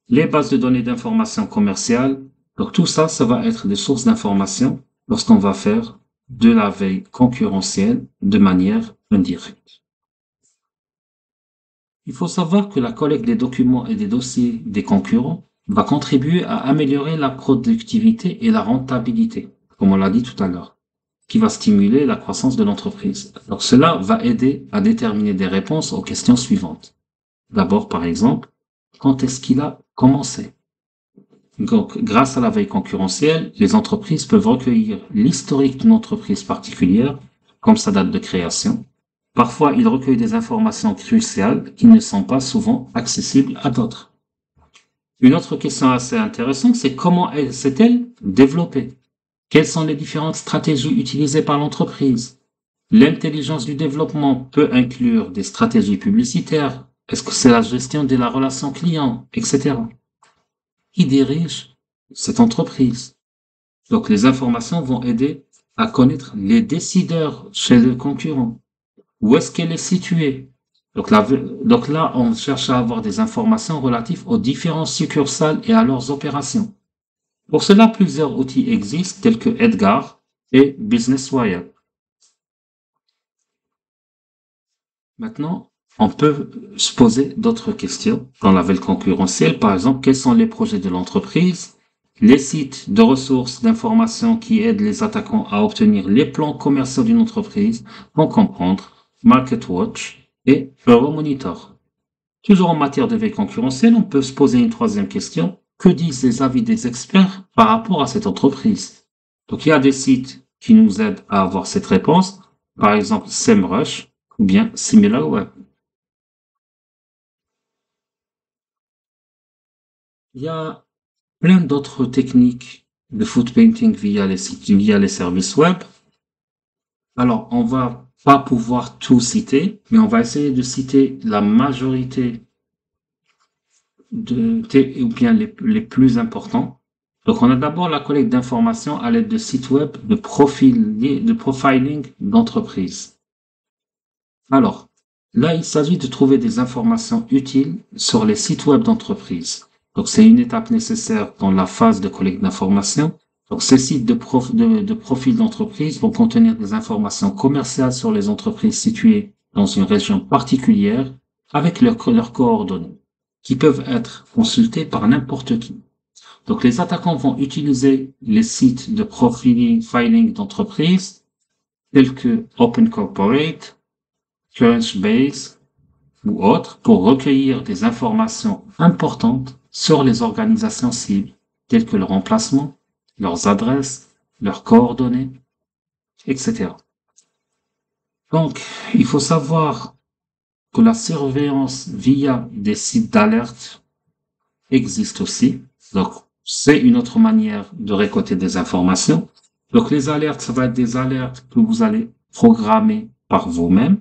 S1: les bases de données d'information commerciale. Donc tout ça, ça va être des sources d'information lorsqu'on va faire de la veille concurrentielle de manière indirecte. Il faut savoir que la collecte des documents et des dossiers des concurrents va contribuer à améliorer la productivité et la rentabilité. comme on l'a dit tout à l'heure, qui va stimuler la croissance de l'entreprise. Donc cela va aider à déterminer des réponses aux questions suivantes. D'abord, par exemple, quand est-ce qu'il a commencé? Donc, grâce à la veille concurrentielle, les entreprises peuvent recueillir l'historique d'une entreprise particulière, comme sa date de création. Parfois, ils recueillent des informations cruciales qui ne sont pas souvent accessibles à d'autres. Une autre question assez intéressante, c'est comment s'est-elle développée? Quelles sont les différentes stratégies utilisées par l'entreprise? L'intelligence du développement peut inclure des stratégies publicitaires. Est-ce que c'est la gestion de la relation client, etc. Qui dirige cette entreprise? Donc, les informations vont aider à connaître les décideurs chez le concurrent. Où est-ce qu'elle est située? Donc là, on cherche à avoir des informations relatives aux différentes succursales et à leurs opérations. Pour cela, plusieurs outils existent tels que Edgar et BusinessWire. Maintenant, on peut se poser d'autres questions dans la veille concurrentielle. Par exemple, quels sont les projets de l'entreprise? Les sites de ressources d'information qui aident les attaquants à obtenir les plans commerciaux d'une entreprise vont comprendre MarketWatch et Euromonitor. Toujours en matière de veille concurrentielle, on peut se poser une troisième question. Que disent les avis des experts par rapport à cette entreprise? Donc, il y a des sites qui nous aident à avoir cette réponse. Par exemple, SEMrush ou bien SimilarWeb. Il y a plein d'autres techniques de food painting via les sites, via les services web. Alors, on va pas pouvoir tout citer, mais on va essayer de citer la majorité ou bien les plus importants. Donc, on a d'abord la collecte d'informations à l'aide de sites web de profiling d'entreprise. Alors, là, il s'agit de trouver des informations utiles sur les sites web d'entreprise. Donc, c'est une étape nécessaire dans la phase de collecte d'informations. Donc, ces sites de profil d'entreprise vont contenir des informations commerciales sur les entreprises situées dans une région particulière avec leurs coordonnées, qui peuvent être consultées par n'importe qui. Donc, les attaquants vont utiliser les sites de profiling d'entreprise tels que Open Corporate, Crunchbase ou autres pour recueillir des informations importantes sur les organisations cibles, telles que leur emplacement, leurs adresses, leurs coordonnées, etc. Donc, il faut savoir que la surveillance via des sites d'alerte existe aussi. Donc, c'est une autre manière de récolter des informations. Donc, les alertes, ça va être des alertes que vous allez programmer par vous-même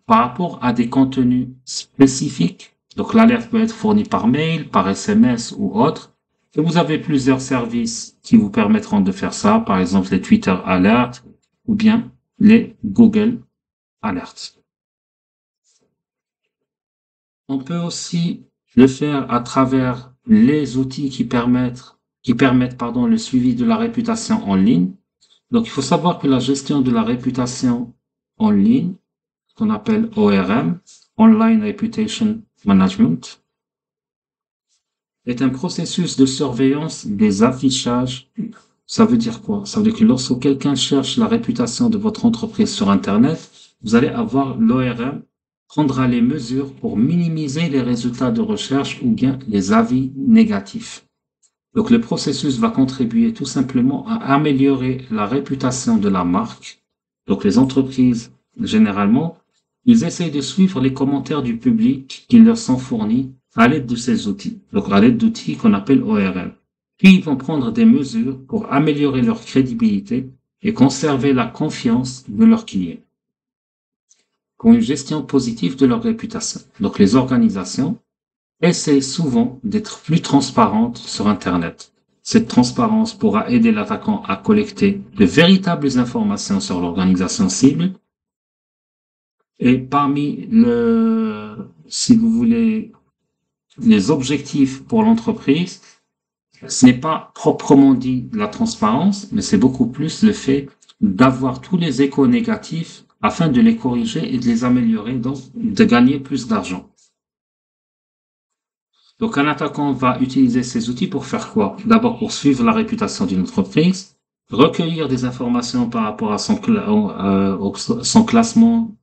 S1: par rapport à des contenus spécifiques. Donc, l'alerte peut être fournie par mail, par SMS ou autre. Et vous avez plusieurs services qui vous permettront de faire ça. Par exemple, les Twitter Alerts ou bien les Google Alerts. On peut aussi le faire à travers les outils qui permettent le suivi de la réputation en ligne. Donc, il faut savoir que la gestion de la réputation en ligne, qu'on appelle ORM, Online Reputation Management, est un processus de surveillance des affichages. Ça veut dire quoi? Ça veut dire que lorsque quelqu'un cherche la réputation de votre entreprise sur Internet, vous allez avoir l'ORM prendra les mesures pour minimiser les résultats de recherche ou bien les avis négatifs. Donc le processus va contribuer tout simplement à améliorer la réputation de la marque. Donc les entreprises, généralement, ils essayent de suivre les commentaires du public qui leur sont fournis à l'aide de ces outils, donc à l'aide d'outils qu'on appelle ORM. Puis ils vont prendre des mesures pour améliorer leur crédibilité et conserver la confiance de leurs clients pour une gestion positive de leur réputation. Donc les organisations essaient souvent d'être plus transparentes sur Internet. Cette transparence pourra aider l'attaquant à collecter de véritables informations sur l'organisation cible. Et parmi si vous voulez, les objectifs pour l'entreprise, ce n'est pas proprement dit la transparence, mais c'est beaucoup plus le fait d'avoir tous les échos négatifs afin de les corriger et de les améliorer, donc de gagner plus d'argent. Donc un attaquant va utiliser ces outils pour faire quoi? D'abord pour suivre la réputation d'une entreprise, recueillir des informations par rapport à son classement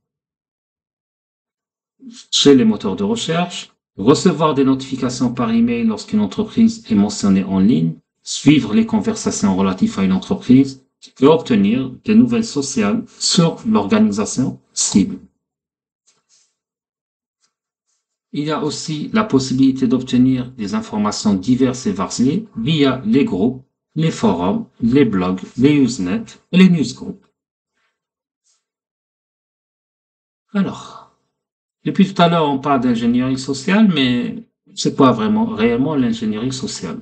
S1: chez les moteurs de recherche, recevoir des notifications par email lorsqu'une entreprise est mentionnée en ligne, suivre les conversations relatives à une entreprise et obtenir des nouvelles sociales sur l'organisation cible. Il y a aussi la possibilité d'obtenir des informations diverses et variées via les groupes, les forums, les blogs, les Usenet et les newsgroups. Alors, depuis tout à l'heure, on parle d'ingénierie sociale, mais c'est quoi réellement l'ingénierie sociale?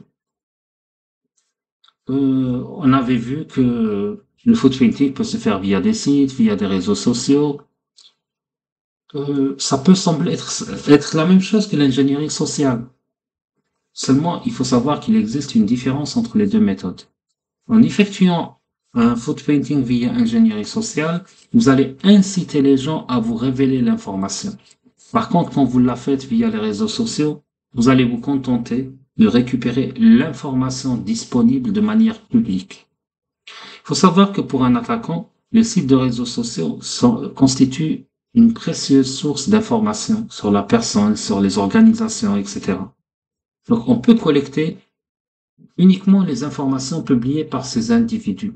S1: On avait vu que le food printing peut se faire via des sites, via des réseaux sociaux. Ça peut sembler être la même chose que l'ingénierie sociale. Seulement, il faut savoir qu'il existe une différence entre les deux méthodes. En effectuant un food painting via ingénierie sociale, vous allez inciter les gens à vous révéler l'information. Par contre, quand vous la faites via les réseaux sociaux, vous allez vous contenter de récupérer l'information disponible de manière publique. Il faut savoir que pour un attaquant, les sites de réseaux sociaux constituent une précieuse source d'informations sur la personne, sur les organisations, etc. Donc, on peut collecter uniquement les informations publiées par ces individus.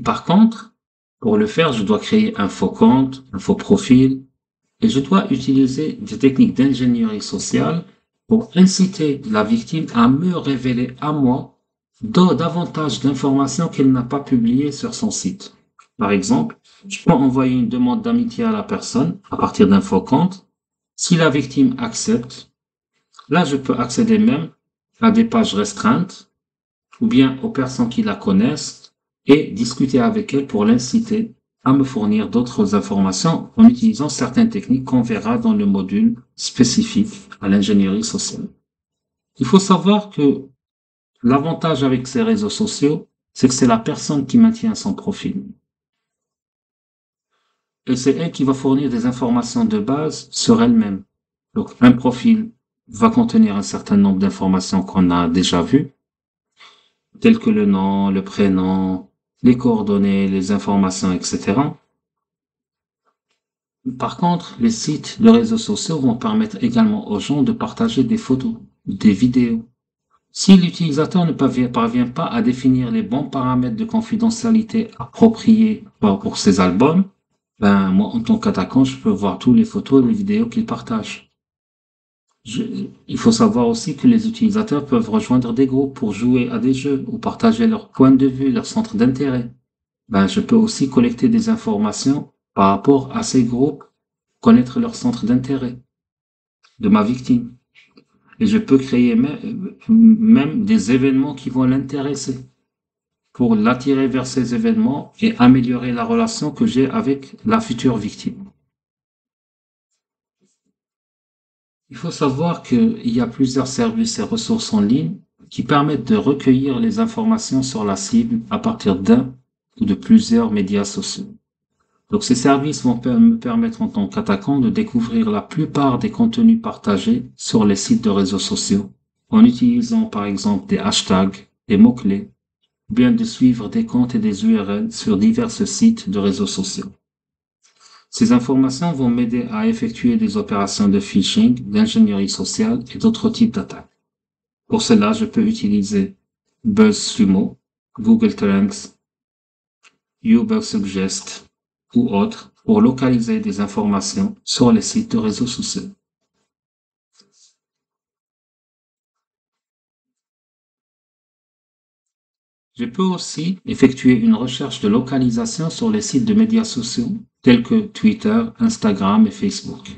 S1: Par contre, pour le faire, je dois créer un faux compte, un faux profil, et je dois utiliser des techniques d'ingénierie sociale pour inciter la victime à me révéler à moi davantage d'informations qu'elle n'a pas publiées sur son site. Par exemple, je peux envoyer une demande d'amitié à la personne à partir d'un faux compte. Si la victime accepte, là je peux accéder même à des pages restreintes ou bien aux personnes qui la connaissent et discuter avec elle pour l'inciter à me fournir d'autres informations en utilisant certaines techniques qu'on verra dans le module spécifique à l'ingénierie sociale. Il faut savoir que l'avantage avec ces réseaux sociaux, c'est que c'est la personne qui maintient son profil. Et c'est elle qui va fournir des informations de base sur elle-même. Donc, un profil va contenir un certain nombre d'informations qu'on a déjà vues, telles que le nom, le prénom, les coordonnées, les informations, etc. Par contre, les sites de réseaux sociaux vont permettre également aux gens de partager des photos, des vidéos. Si l'utilisateur ne parvient pas à définir les bons paramètres de confidentialité appropriés pour ses albums, ben, moi, en tant qu'attaquant, je peux voir toutes les photos et les vidéos qu'il partage. Il faut savoir aussi que les utilisateurs peuvent rejoindre des groupes pour jouer à des jeux ou partager leurs points de vue, leurs centres d'intérêt. Ben, je peux aussi collecter des informations par rapport à ces groupes, connaître leur centre d'intérêt de ma victime. Et je peux créer même des événements qui vont l'intéresser pour l'attirer vers ces événements et améliorer la relation que j'ai avec la future victime. Il faut savoir qu'il y a plusieurs services et ressources en ligne qui permettent de recueillir les informations sur la cible à partir d'un ou de plusieurs médias sociaux. Donc ces services vont me permettre en tant qu'attaquant de découvrir la plupart des contenus partagés sur les sites de réseaux sociaux en utilisant par exemple des hashtags, des mots-clés, ou bien de suivre des comptes et des URL sur divers sites de réseaux sociaux. Ces informations vont m'aider à effectuer des opérations de phishing, d'ingénierie sociale et d'autres types d'attaques. Pour cela, je peux utiliser BuzzSumo, Google Trends, Ubersuggest ou autres pour localiser des informations sur les sites de réseaux sociaux. Je peux aussi effectuer une recherche de localisation sur les sites de médias sociaux tels que Twitter, Instagram et Facebook,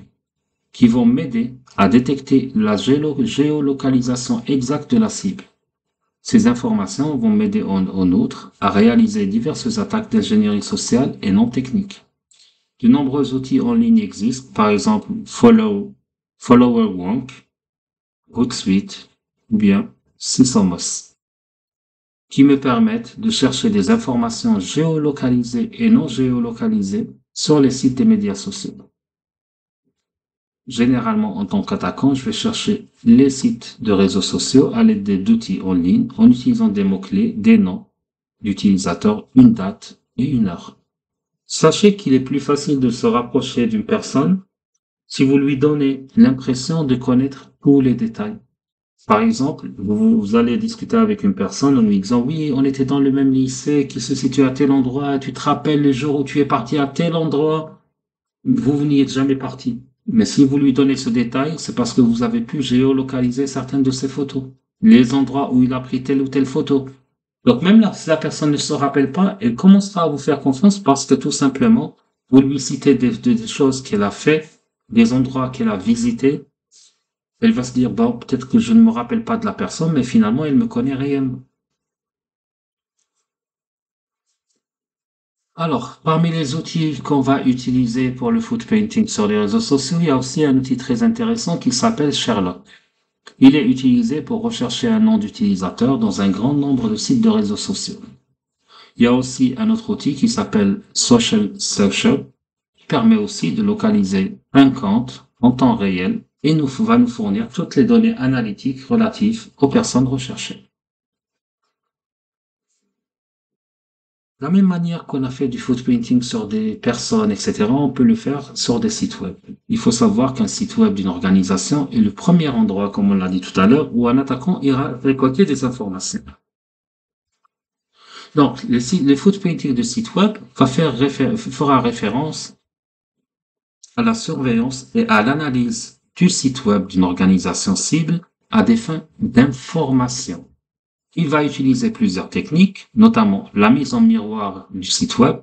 S1: qui vont m'aider à détecter la géolocalisation exacte de la cible. Ces informations vont m'aider en outre à réaliser diverses attaques d'ingénierie sociale et non technique. De nombreux outils en ligne existent, par exemple FollowerWonk, Hootsuite ou bien Sysomos, qui me permettent de chercher des informations géolocalisées et non géolocalisées sur les sites des médias sociaux. généralement, en tant qu'attaquant, je vais chercher les sites de réseaux sociaux à l'aide d'outils en ligne en utilisant des mots-clés, des noms d'utilisateurs, une date et une heure. Sachez qu'il est plus facile de se rapprocher d'une personne si vous lui donnez l'impression de connaître tous les détails. Par exemple, vous allez discuter avec une personne en lui disant, oui, on était dans le même lycée qui se situe à tel endroit, tu te rappelles le jour où tu es parti à tel endroit, vous n'y êtes jamais parti. Mais si vous lui donnez ce détail, c'est parce que vous avez pu géolocaliser certaines de ses photos, les endroits où il a pris telle ou telle photo. Donc même là, si la personne ne se rappelle pas, elle commencera à vous faire confiance parce que tout simplement, vous lui citez des choses qu'elle a fait, des endroits qu'elle a visités. Elle va se dire, bon, peut-être que je ne me rappelle pas de la personne, mais finalement, elle me connaît réellement. Alors, parmi les outils qu'on va utiliser pour le foot painting sur les réseaux sociaux, il y a aussi un outil très intéressant qui s'appelle Sherlock. Il est utilisé pour rechercher un nom d'utilisateur dans un grand nombre de sites de réseaux sociaux. Il y a aussi un autre outil qui s'appelle Social Searcher, qui permet aussi de localiser un compte en temps réel et va nous fournir toutes les données analytiques relatives aux personnes recherchées. De la même manière qu'on a fait du foot painting sur des personnes, etc., on peut le faire sur des sites web. Il faut savoir qu'un site web d'une organisation est le premier endroit, comme on l'a dit tout à l'heure, où un attaquant ira récolter des informations. Donc, les foot painting de site web fera référence à la surveillance et à l'analyse du site web d'une organisation cible à des fins d'information. Il va utiliser plusieurs techniques, notamment la mise en miroir du site web,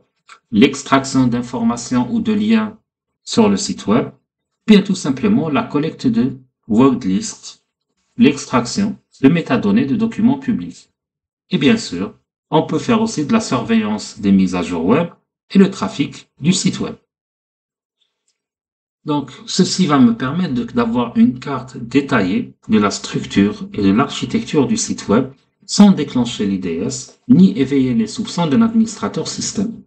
S1: l'extraction d'informations ou de liens sur le site web, bien tout simplement la collecte de word lists, l'extraction de métadonnées de documents publics. Et bien sûr, on peut faire aussi de la surveillance des mises à jour web et le trafic du site web. Donc, ceci va me permettre d'avoir une carte détaillée de la structure et de l'architecture du site web sans déclencher l'IDS ni éveiller les soupçons d'un administrateur système.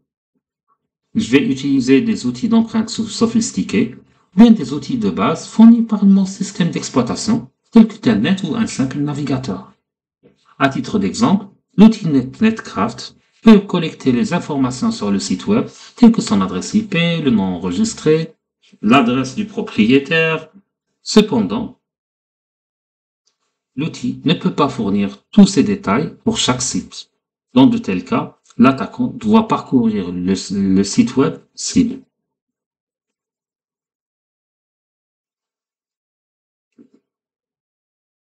S1: Je vais utiliser des outils d'empreinte sophistiqués, bien des outils de base fournis par mon système d'exploitation, tel que Telnet ou un simple navigateur. À titre d'exemple, l'outil Netcraft peut collecter les informations sur le site web, telles que son adresse IP, le nom enregistré, l'adresse du propriétaire. Cependant, l'outil ne peut pas fournir tous ces détails pour chaque site. Dans de tels cas, l'attaquant doit parcourir le site web cible.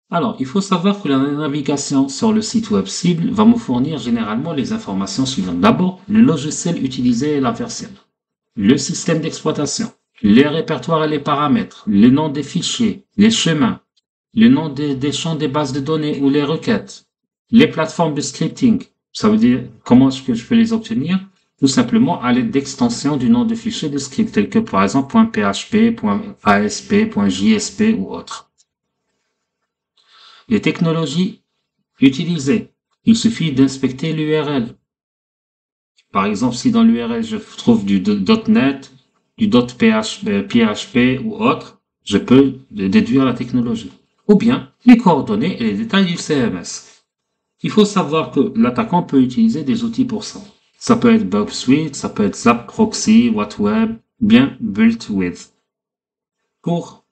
S1: Alors, il faut savoir que la navigation sur le site web cible va me fournir généralement les informations suivantes. D'abord, le logiciel utilisé et la version, le système d'exploitation, les répertoires et les paramètres, le nom des fichiers, les chemins, le nom des champs des bases de données ou les requêtes, les plateformes de scripting. Ça veut dire comment est-ce que je peux les obtenir? Tout simplement à l'aide d'extensions du nom de fichier de script, tel que par exemple .php, .asp, .jsp ou autre. Les technologies utilisées. Il suffit d'inspecter l'URL. Par exemple, si dans l'URL je trouve du .NET, du .php ou autre, je peux déduire la technologie. Ou bien les coordonnées et les détails du CMS. Il faut savoir que l'attaquant peut utiliser des outils pour ça. Ça peut être Burp Suite, ça peut être Zap Proxy, WhatWeb, bien Built With. Pour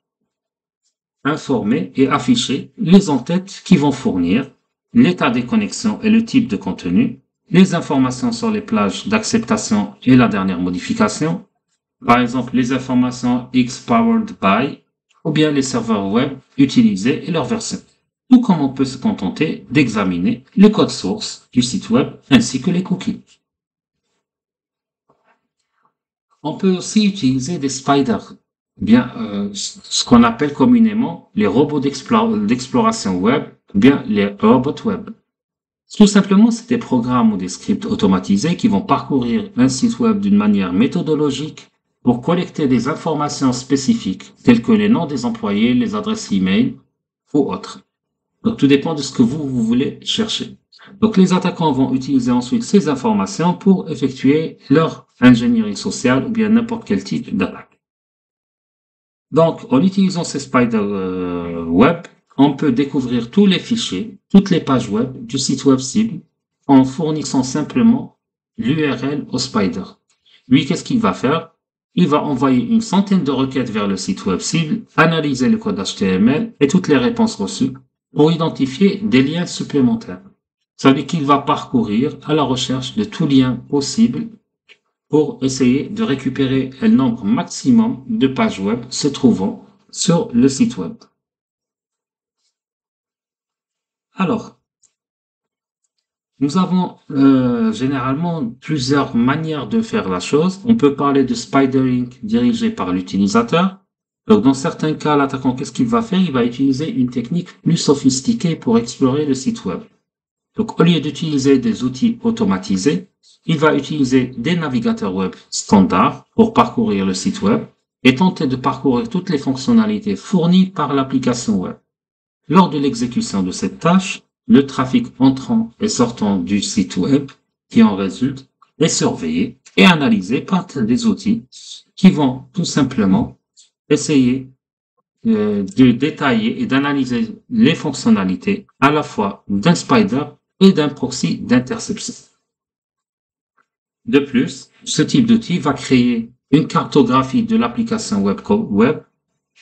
S1: informer et afficher les en-têtes qui vont fournir l'état des connexions et le type de contenu, les informations sur les plages d'acceptation et la dernière modification, par exemple les informations X powered by, ou bien les serveurs web utilisés et leur version. Ou comme on peut se contenter d'examiner le code source du site web ainsi que les cookies. On peut aussi utiliser des spiders, ce qu'on appelle communément les robots d'exploration web, bien les robots web. Tout simplement, c'est des programmes ou des scripts automatisés qui vont parcourir un site web d'une manière méthodologique pour collecter des informations spécifiques, telles que les noms des employés, les adresses e-mail ou autres. Donc, tout dépend de ce que vous voulez chercher. Donc, les attaquants vont utiliser ensuite ces informations pour effectuer leur ingénierie sociale ou bien n'importe quel type d'attaque. Donc, en utilisant ces Spider web, on peut découvrir tous les fichiers, toutes les pages web du site web cible en fournissant simplement l'URL au Spider. Lui, qu'est-ce qu'il va faire? Il va envoyer une centaine de requêtes vers le site web cible, analyser le code HTML et toutes les réponses reçues pour identifier des liens supplémentaires. Ça veut dire qu'il va parcourir à la recherche de tout lien possible pour essayer de récupérer un nombre maximum de pages web se trouvant sur le site web. Alors, nous avons généralement plusieurs manières de faire la chose. On peut parler de spidering dirigé par l'utilisateur. Donc, dans certains cas, l'attaquant, qu'est-ce qu'il va faire? Il va utiliser une technique plus sophistiquée pour explorer le site web. Donc, au lieu d'utiliser des outils automatisés, il va utiliser des navigateurs web standards pour parcourir le site web et tenter de parcourir toutes les fonctionnalités fournies par l'application web. Lors de l'exécution de cette tâche, le trafic entrant et sortant du site web qui en résulte est surveillé et analysé par des outils qui vont tout simplement essayer de détailler et d'analyser les fonctionnalités à la fois d'un spider et d'un proxy d'interception. De plus, ce type d'outil va créer une cartographie de l'application web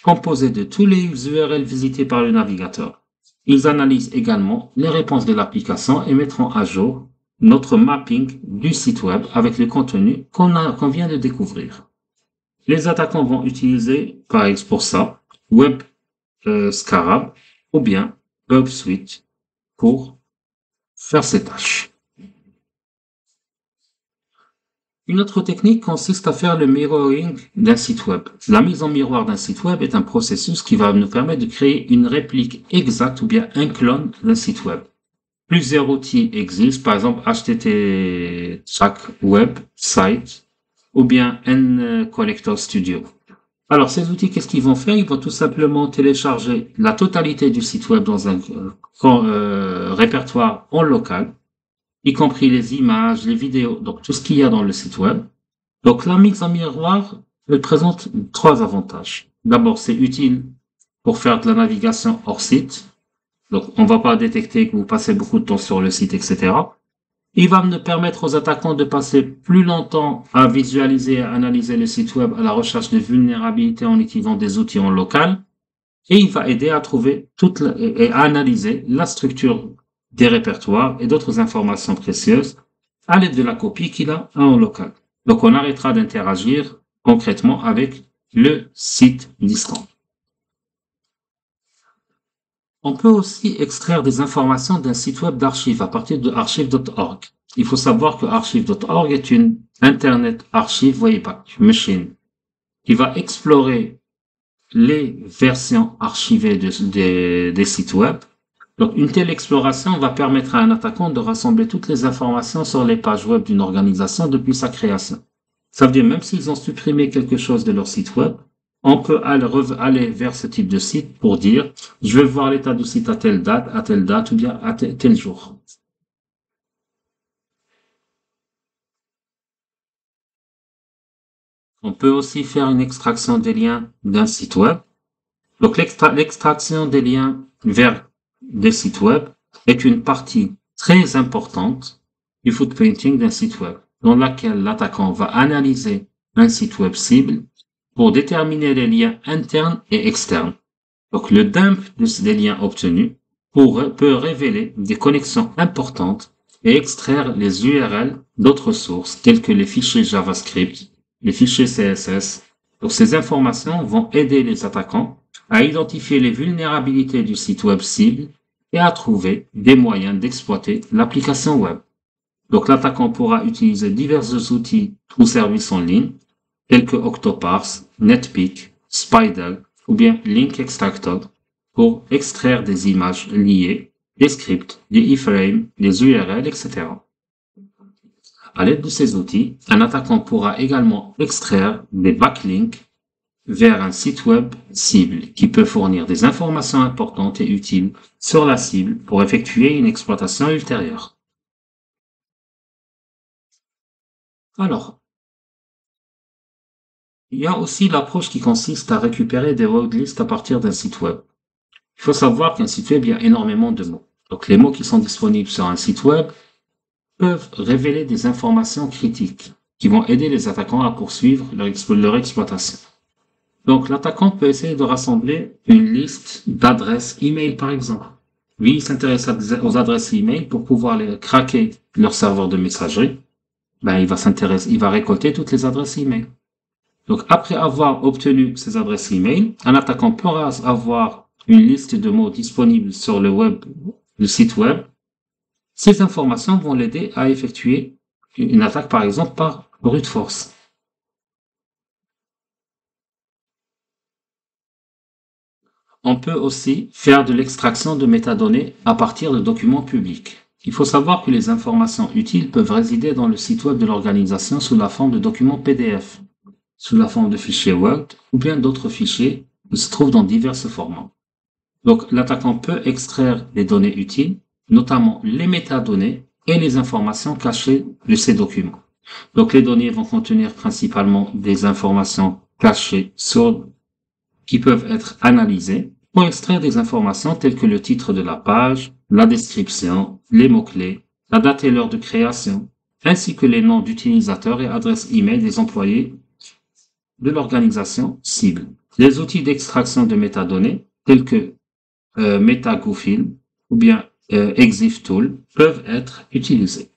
S1: composée de tous les URL visités par le navigateur. Ils analysent également les réponses de l'application et mettront à jour notre mapping du site web avec le contenu qu'on vient de découvrir. Les attaquants vont utiliser, par exemple pour ça, Web Scarab ou bien Bug Suite pour faire ces tâches. Une autre technique consiste à faire le mirroring d'un site web. La mise en miroir d'un site web est un processus qui va nous permettre de créer une réplique exacte ou bien un clone d'un site web. Plusieurs outils existent, par exemple HTTP Track Web Site ou bien NCollector Studio. Alors ces outils, qu'est-ce qu'ils vont faire? Ils vont tout simplement télécharger la totalité du site web dans un répertoire en local, y compris les images, les vidéos, donc tout ce qu'il y a dans le site web. Donc la mise en miroir, elle présente trois avantages. D'abord, c'est utile pour faire de la navigation hors site. Donc on ne va pas détecter que vous passez beaucoup de temps sur le site, etc. Il va nous permettre aux attaquants de passer plus longtemps à visualiser et à analyser le site web à la recherche de vulnérabilités en utilisant des outils en local. Et il va aider à trouver et à analyser la structure des répertoires et d'autres informations précieuses à l'aide de la copie qu'il a en local. Donc on arrêtera d'interagir concrètement avec le site distant. On peut aussi extraire des informations d'un site web d'archives à partir de archive.org. Il faut savoir que archive.org est une Internet Archive Wayback Machine qui va explorer les versions archivées des sites web. Donc, une telle exploration va permettre à un attaquant de rassembler toutes les informations sur les pages web d'une organisation depuis sa création. Ça veut dire même s'ils ont supprimé quelque chose de leur site web, on peut aller vers ce type de site pour dire je veux voir l'état du site à telle date ou bien à tel jour. On peut aussi faire une extraction des liens d'un site web. Donc l'extraction des liens vers des sites web est une partie très importante du footprinting d'un site web, dans laquelle l'attaquant va analyser un site web cible pour déterminer les liens internes et externes. Donc le dump des liens obtenus peut révéler des connexions importantes et extraire les URL d'autres sources telles que les fichiers JavaScript, les fichiers CSS. Donc ces informations vont aider les attaquants à identifier les vulnérabilités du site web cible et à trouver des moyens d'exploiter l'application web. Donc l'attaquant pourra utiliser divers outils ou services en ligne tels que Octoparse, Netpeak, Spider ou bien Link Extractor pour extraire des images liées, des scripts, des iframes, des URL, etc. À l'aide de ces outils, un attaquant pourra également extraire des backlinks vers un site web cible qui peut fournir des informations importantes et utiles sur la cible pour effectuer une exploitation ultérieure. Alors, Il y a aussi l'approche qui consiste à récupérer des word lists à partir d'un site web. Il faut savoir qu'un site web, il y a énormément de mots. Donc les mots qui sont disponibles sur un site web peuvent révéler des informations critiques qui vont aider les attaquants à poursuivre leur exploitation. Donc l'attaquant peut essayer de rassembler une liste d'adresses email par exemple. Lui, il s'intéresse aux adresses email pour pouvoir les craquer leur serveur de messagerie. Il va récolter toutes les adresses email. Donc après avoir obtenu ces adresses email, un attaquant pourra avoir une liste de mots disponibles sur le site web. Ces informations vont l'aider à effectuer une attaque, par exemple, par brute force. On peut aussi faire de l'extraction de métadonnées à partir de documents publics. Il faut savoir que les informations utiles peuvent résider dans le site web de l'organisation sous la forme de documents PDF, sous la forme de fichiers Word ou bien d'autres fichiers qui se trouvent dans divers formats. Donc, l'attaquant peut extraire les données utiles, notamment les métadonnées et les informations cachées de ces documents. Donc, les données vont contenir principalement des informations cachées qui peuvent être analysées pour extraire des informations telles que le titre de la page, la description, les mots-clés, la date et l'heure de création, ainsi que les noms d'utilisateurs et adresses email des employés de l'organisation cible. Les outils d'extraction de métadonnées tels que MetaGoofil ou bien ExifTool peuvent être utilisés.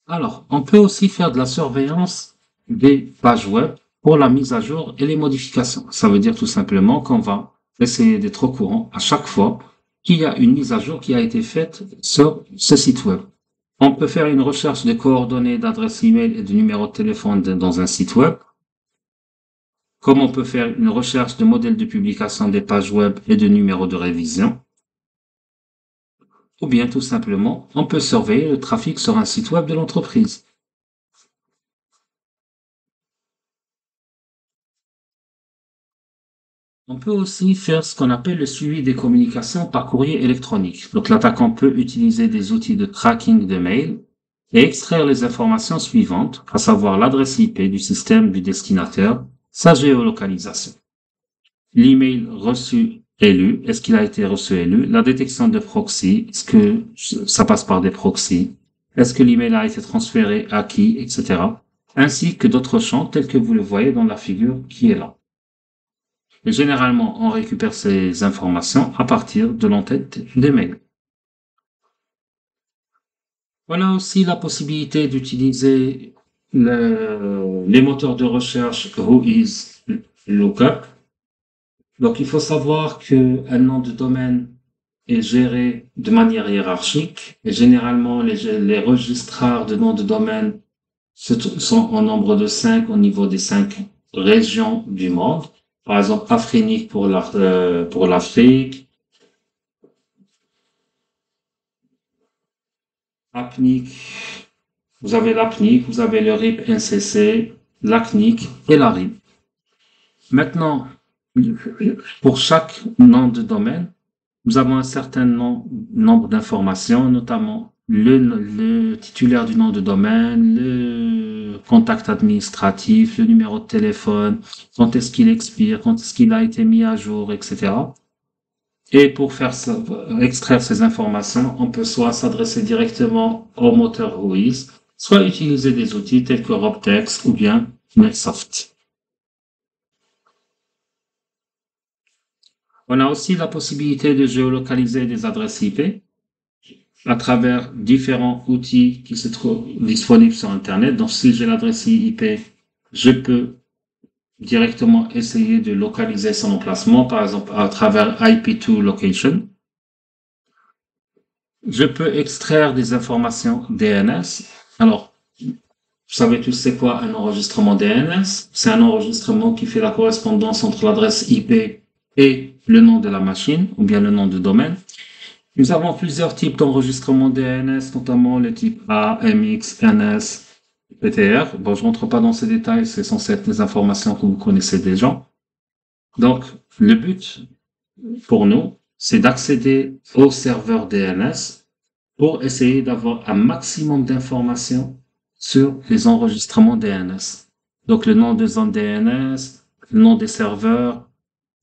S1: Alors, on peut aussi faire de la surveillance des pages web pour la mise à jour et les modifications. Ça veut dire tout simplement qu'on va essayer d'être au courant à chaque fois qu'il y a une mise à jour qui a été faite sur ce site web. On peut faire une recherche de coordonnées d'adresse email et de numéro de téléphone dans un site web. Comme on peut faire une recherche de modèles de publication des pages web et de numéros de révision. Ou bien tout simplement, on peut surveiller le trafic sur un site web de l'entreprise. On peut aussi faire ce qu'on appelle le suivi des communications par courrier électronique. Donc l'attaquant peut utiliser des outils de tracking de mail et extraire les informations suivantes, à savoir l'adresse IP du système du destinataire, sa géolocalisation, l'email reçu et lu, est-ce qu'il a été reçu et lu, la détection de proxy, est-ce que ça passe par des proxys, est-ce que l'email a été transféré à qui, etc. Ainsi que d'autres champs tels que vous le voyez dans la figure qui est là. Et généralement, on récupère ces informations à partir de l'entête des mails. Voilà aussi la possibilité d'utiliser les moteurs de recherche Whois, Lookup. Donc, il faut savoir qu'un nom de domaine est géré de manière hiérarchique et généralement les registrars de noms de domaine sont en nombre de 5 au niveau des 5 régions du monde. Par exemple, Afrinique pour l'Afrique, APNIC, vous avez l'APNIC, vous avez le RIP NCC, l'ACNIC et la RIP. Maintenant, pour chaque nom de domaine, nous avons un certain nombre d'informations, notamment le titulaire du nom de domaine, le contact administratif, le numéro de téléphone, quand est-ce qu'il expire, quand est-ce qu'il a été mis à jour, etc. Et pour extraire ces informations, on peut soit s'adresser directement au moteur Whois, soit utiliser des outils tels que Robtex ou bien Netsoft. On a aussi la possibilité de géolocaliser des adresses IP à travers différents outils qui se trouvent disponibles sur Internet. Donc, si j'ai l'adresse IP, je peux directement essayer de localiser son emplacement, par exemple à travers IP2 Location. Je peux extraire des informations DNS. Alors, vous savez tous c'est quoi un enregistrement DNS? C'est un enregistrement qui fait la correspondance entre l'adresse IP et le nom de la machine, ou bien le nom de domaine. Nous avons plusieurs types d'enregistrement DNS, notamment le type A, MX, NS, PTR. Bon, je rentre pas dans ces détails, c'est censé être des informations que vous connaissez déjà. Donc, le but pour nous, c'est d'accéder au serveur DNS pour essayer d'avoir un maximum d'informations sur les enregistrements DNS. Donc le nom des zones DNS, le nom des serveurs,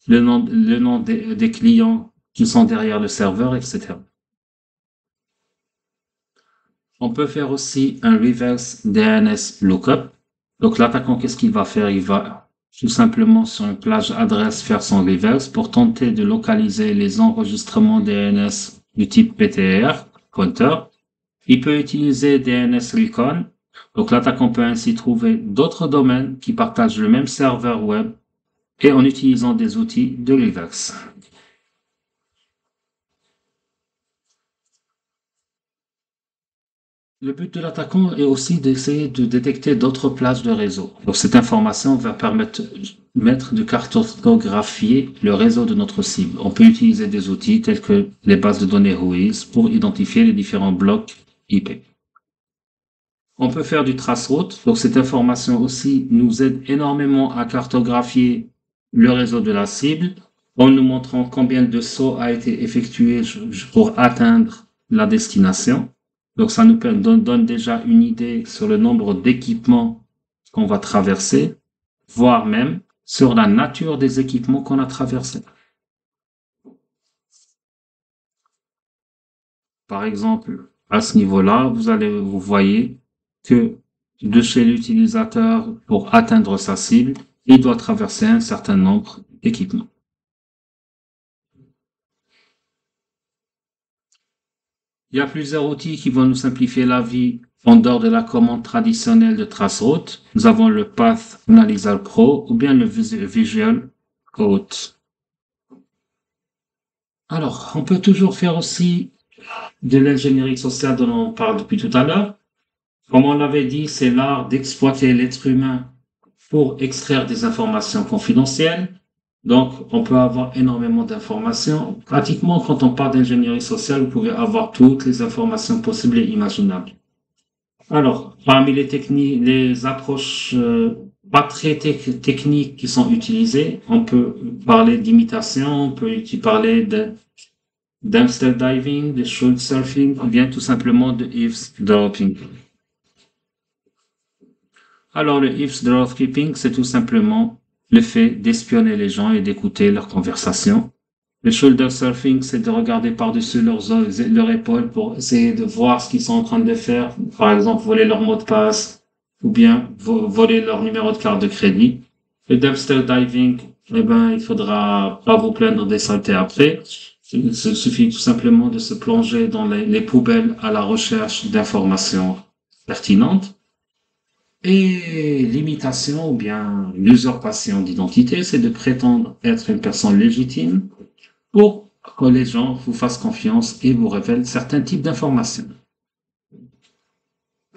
S1: le nom des clients qui sont derrière le serveur, etc. On peut faire aussi un reverse DNS lookup. Donc l'attaquant, qu'est-ce qu'il va faire? Il va tout simplement sur une plage adresse faire son reverse pour tenter de localiser les enregistrements DNS du type PTR, pointer. Il peut utiliser DNS Recon. Donc l'attaquant peut ainsi trouver d'autres domaines qui partagent le même serveur web et en utilisant des outils de reverse. Le but de l'attaquant est aussi d'essayer de détecter d'autres plages de réseau. Donc cette information va permettre de cartographier le réseau de notre cible. On peut utiliser des outils tels que les bases de données Whois pour identifier les différents blocs IP. On peut faire du traceroute. Donc cette information aussi nous aide énormément à cartographier le réseau de la cible en nous montrant combien de sauts a été effectué pour atteindre la destination. Donc ça nous donne déjà une idée sur le nombre d'équipements qu'on va traverser, voire même sur la nature des équipements qu'on a traversés. Par exemple, à ce niveau-là, vous voyez que de chez l'utilisateur, pour atteindre sa cible, il doit traverser un certain nombre d'équipements. Il y a plusieurs outils qui vont nous simplifier la vie en dehors de la commande traditionnelle de traceroute. Nous avons le Path Analyzer Pro ou bien le Visual Code. Alors, on peut toujours faire aussi de l'ingénierie sociale dont on parle depuis tout à l'heure. Comme on l'avait dit, c'est l'art d'exploiter l'être humain pour extraire des informations confidentielles. Donc, on peut avoir énormément d'informations. Pratiquement, quand on parle d'ingénierie sociale, vous pouvez avoir toutes les informations possibles et imaginables. Alors, parmi les techniques, les approches pas très techniques qui sont utilisées, on peut parler d'imitation, on peut parler de dumpster diving, de should surfing, ou bien tout simplement de eavesdropping. Alors, le eavesdropping, c'est tout simplement le fait d'espionner les gens et d'écouter leurs conversations. Le shoulder surfing, c'est de regarder par-dessus leur épaule pour essayer de voir ce qu'ils sont en train de faire. Par exemple, voler leur mot de passe ou bien voler leur numéro de carte de crédit. Le dumpster diving, eh ben, il faudra pas vous plaindre des saletés après. Il suffit tout simplement de se plonger dans les poubelles à la recherche d'informations pertinentes. Et l'imitation ou bien l'usurpation d'identité, c'est de prétendre être une personne légitime pour que les gens vous fassent confiance et vous révèlent certains types d'informations.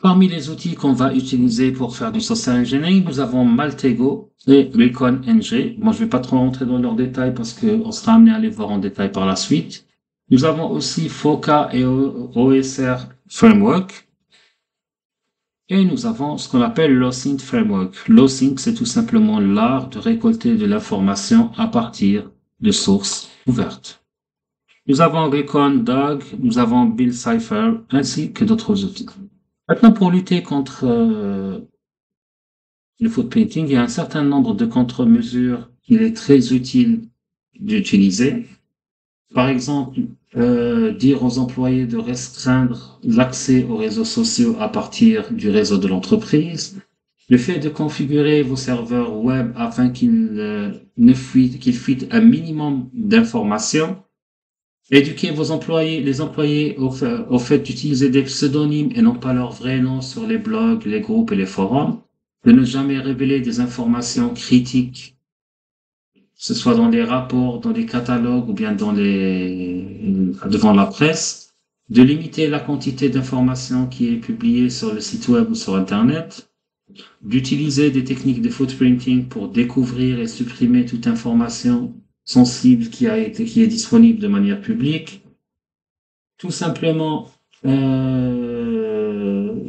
S1: Parmi les outils qu'on va utiliser pour faire du social engineering, nous avons Maltego et ReconNG. Moi, je vais pas trop rentrer dans leurs détails parce qu'on sera amené à les voir en détail par la suite. Nous avons aussi FOCA et OSR Framework. Et nous avons ce qu'on appelle l'OSINT Framework. L'OSINT, c'est tout simplement l'art de récolter de l'information à partir de sources ouvertes. Nous avons ReconDog, nous avons Bill Cipher, ainsi que d'autres outils. Maintenant, pour lutter contre le footprinting, il y a un certain nombre de contre-mesures qu'il est très utile d'utiliser. Par exemple, dire aux employés de restreindre l'accès aux réseaux sociaux à partir du réseau de l'entreprise, le fait de configurer vos serveurs web afin qu'ils fuitent un minimum d'informations, éduquer les employés au fait d'utiliser des pseudonymes et non pas leur vrai nom sur les blogs, les groupes et les forums, de ne jamais révéler des informations critiques, que ce soit dans les rapports, dans les catalogues ou bien devant la presse, de limiter la quantité d'informations qui est publiée sur le site web ou sur Internet, d'utiliser des techniques de footprinting pour découvrir et supprimer toute information sensible qui est disponible de manière publique, tout simplement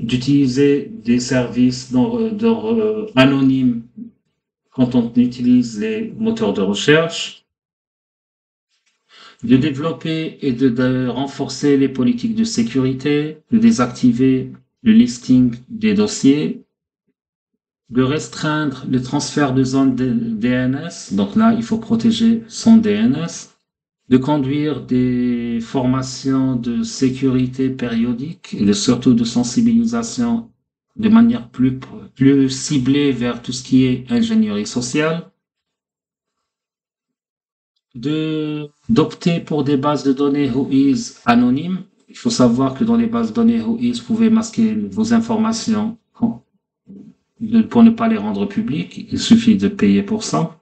S1: d'utiliser des services anonymes quand on utilise les moteurs de recherche, de développer et de renforcer les politiques de sécurité, de désactiver le listing des dossiers, de restreindre le transfert de zones DNS. Donc là, il faut protéger son DNS, de conduire des formations de sécurité périodiques et surtout de sensibilisation de manière plus ciblée vers tout ce qui est ingénierie sociale, d'opter pour des bases de données WHOIS anonymes. Il faut savoir que dans les bases de données WHOIS, vous pouvez masquer vos informations pour ne pas les rendre publiques. Il suffit de payer pour ça.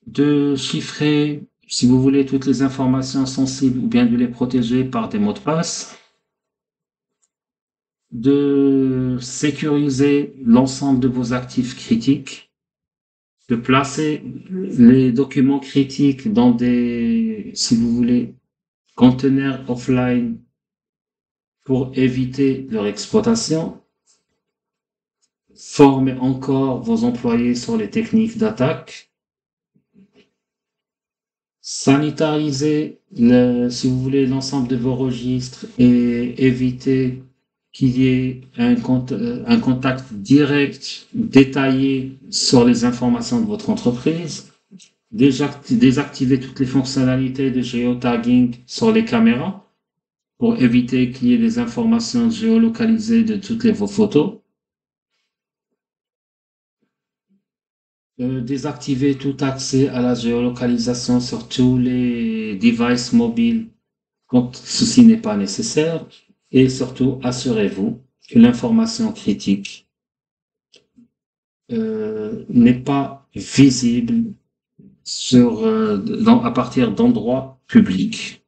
S1: De chiffrer, si vous voulez, toutes les informations sensibles ou bien de les protéger par des mots de passe. De sécuriser l'ensemble de vos actifs critiques. De placer les documents critiques dans des, si vous voulez, conteneurs offline pour éviter leur exploitation. Formez encore vos employés sur les techniques d'attaque. Sanitariser, si vous voulez, l'ensemble de vos registres et éviter qu'il y ait un contact direct, détaillé sur les informations de votre entreprise. Désactiver toutes les fonctionnalités de géotagging sur les caméras pour éviter qu'il y ait des informations géolocalisées de toutes vos photos. Désactiver tout accès à la géolocalisation sur tous les devices mobiles quand ceci n'est pas nécessaire. Et surtout, assurez-vous que l'information critique n'est pas visible à partir d'endroits publics.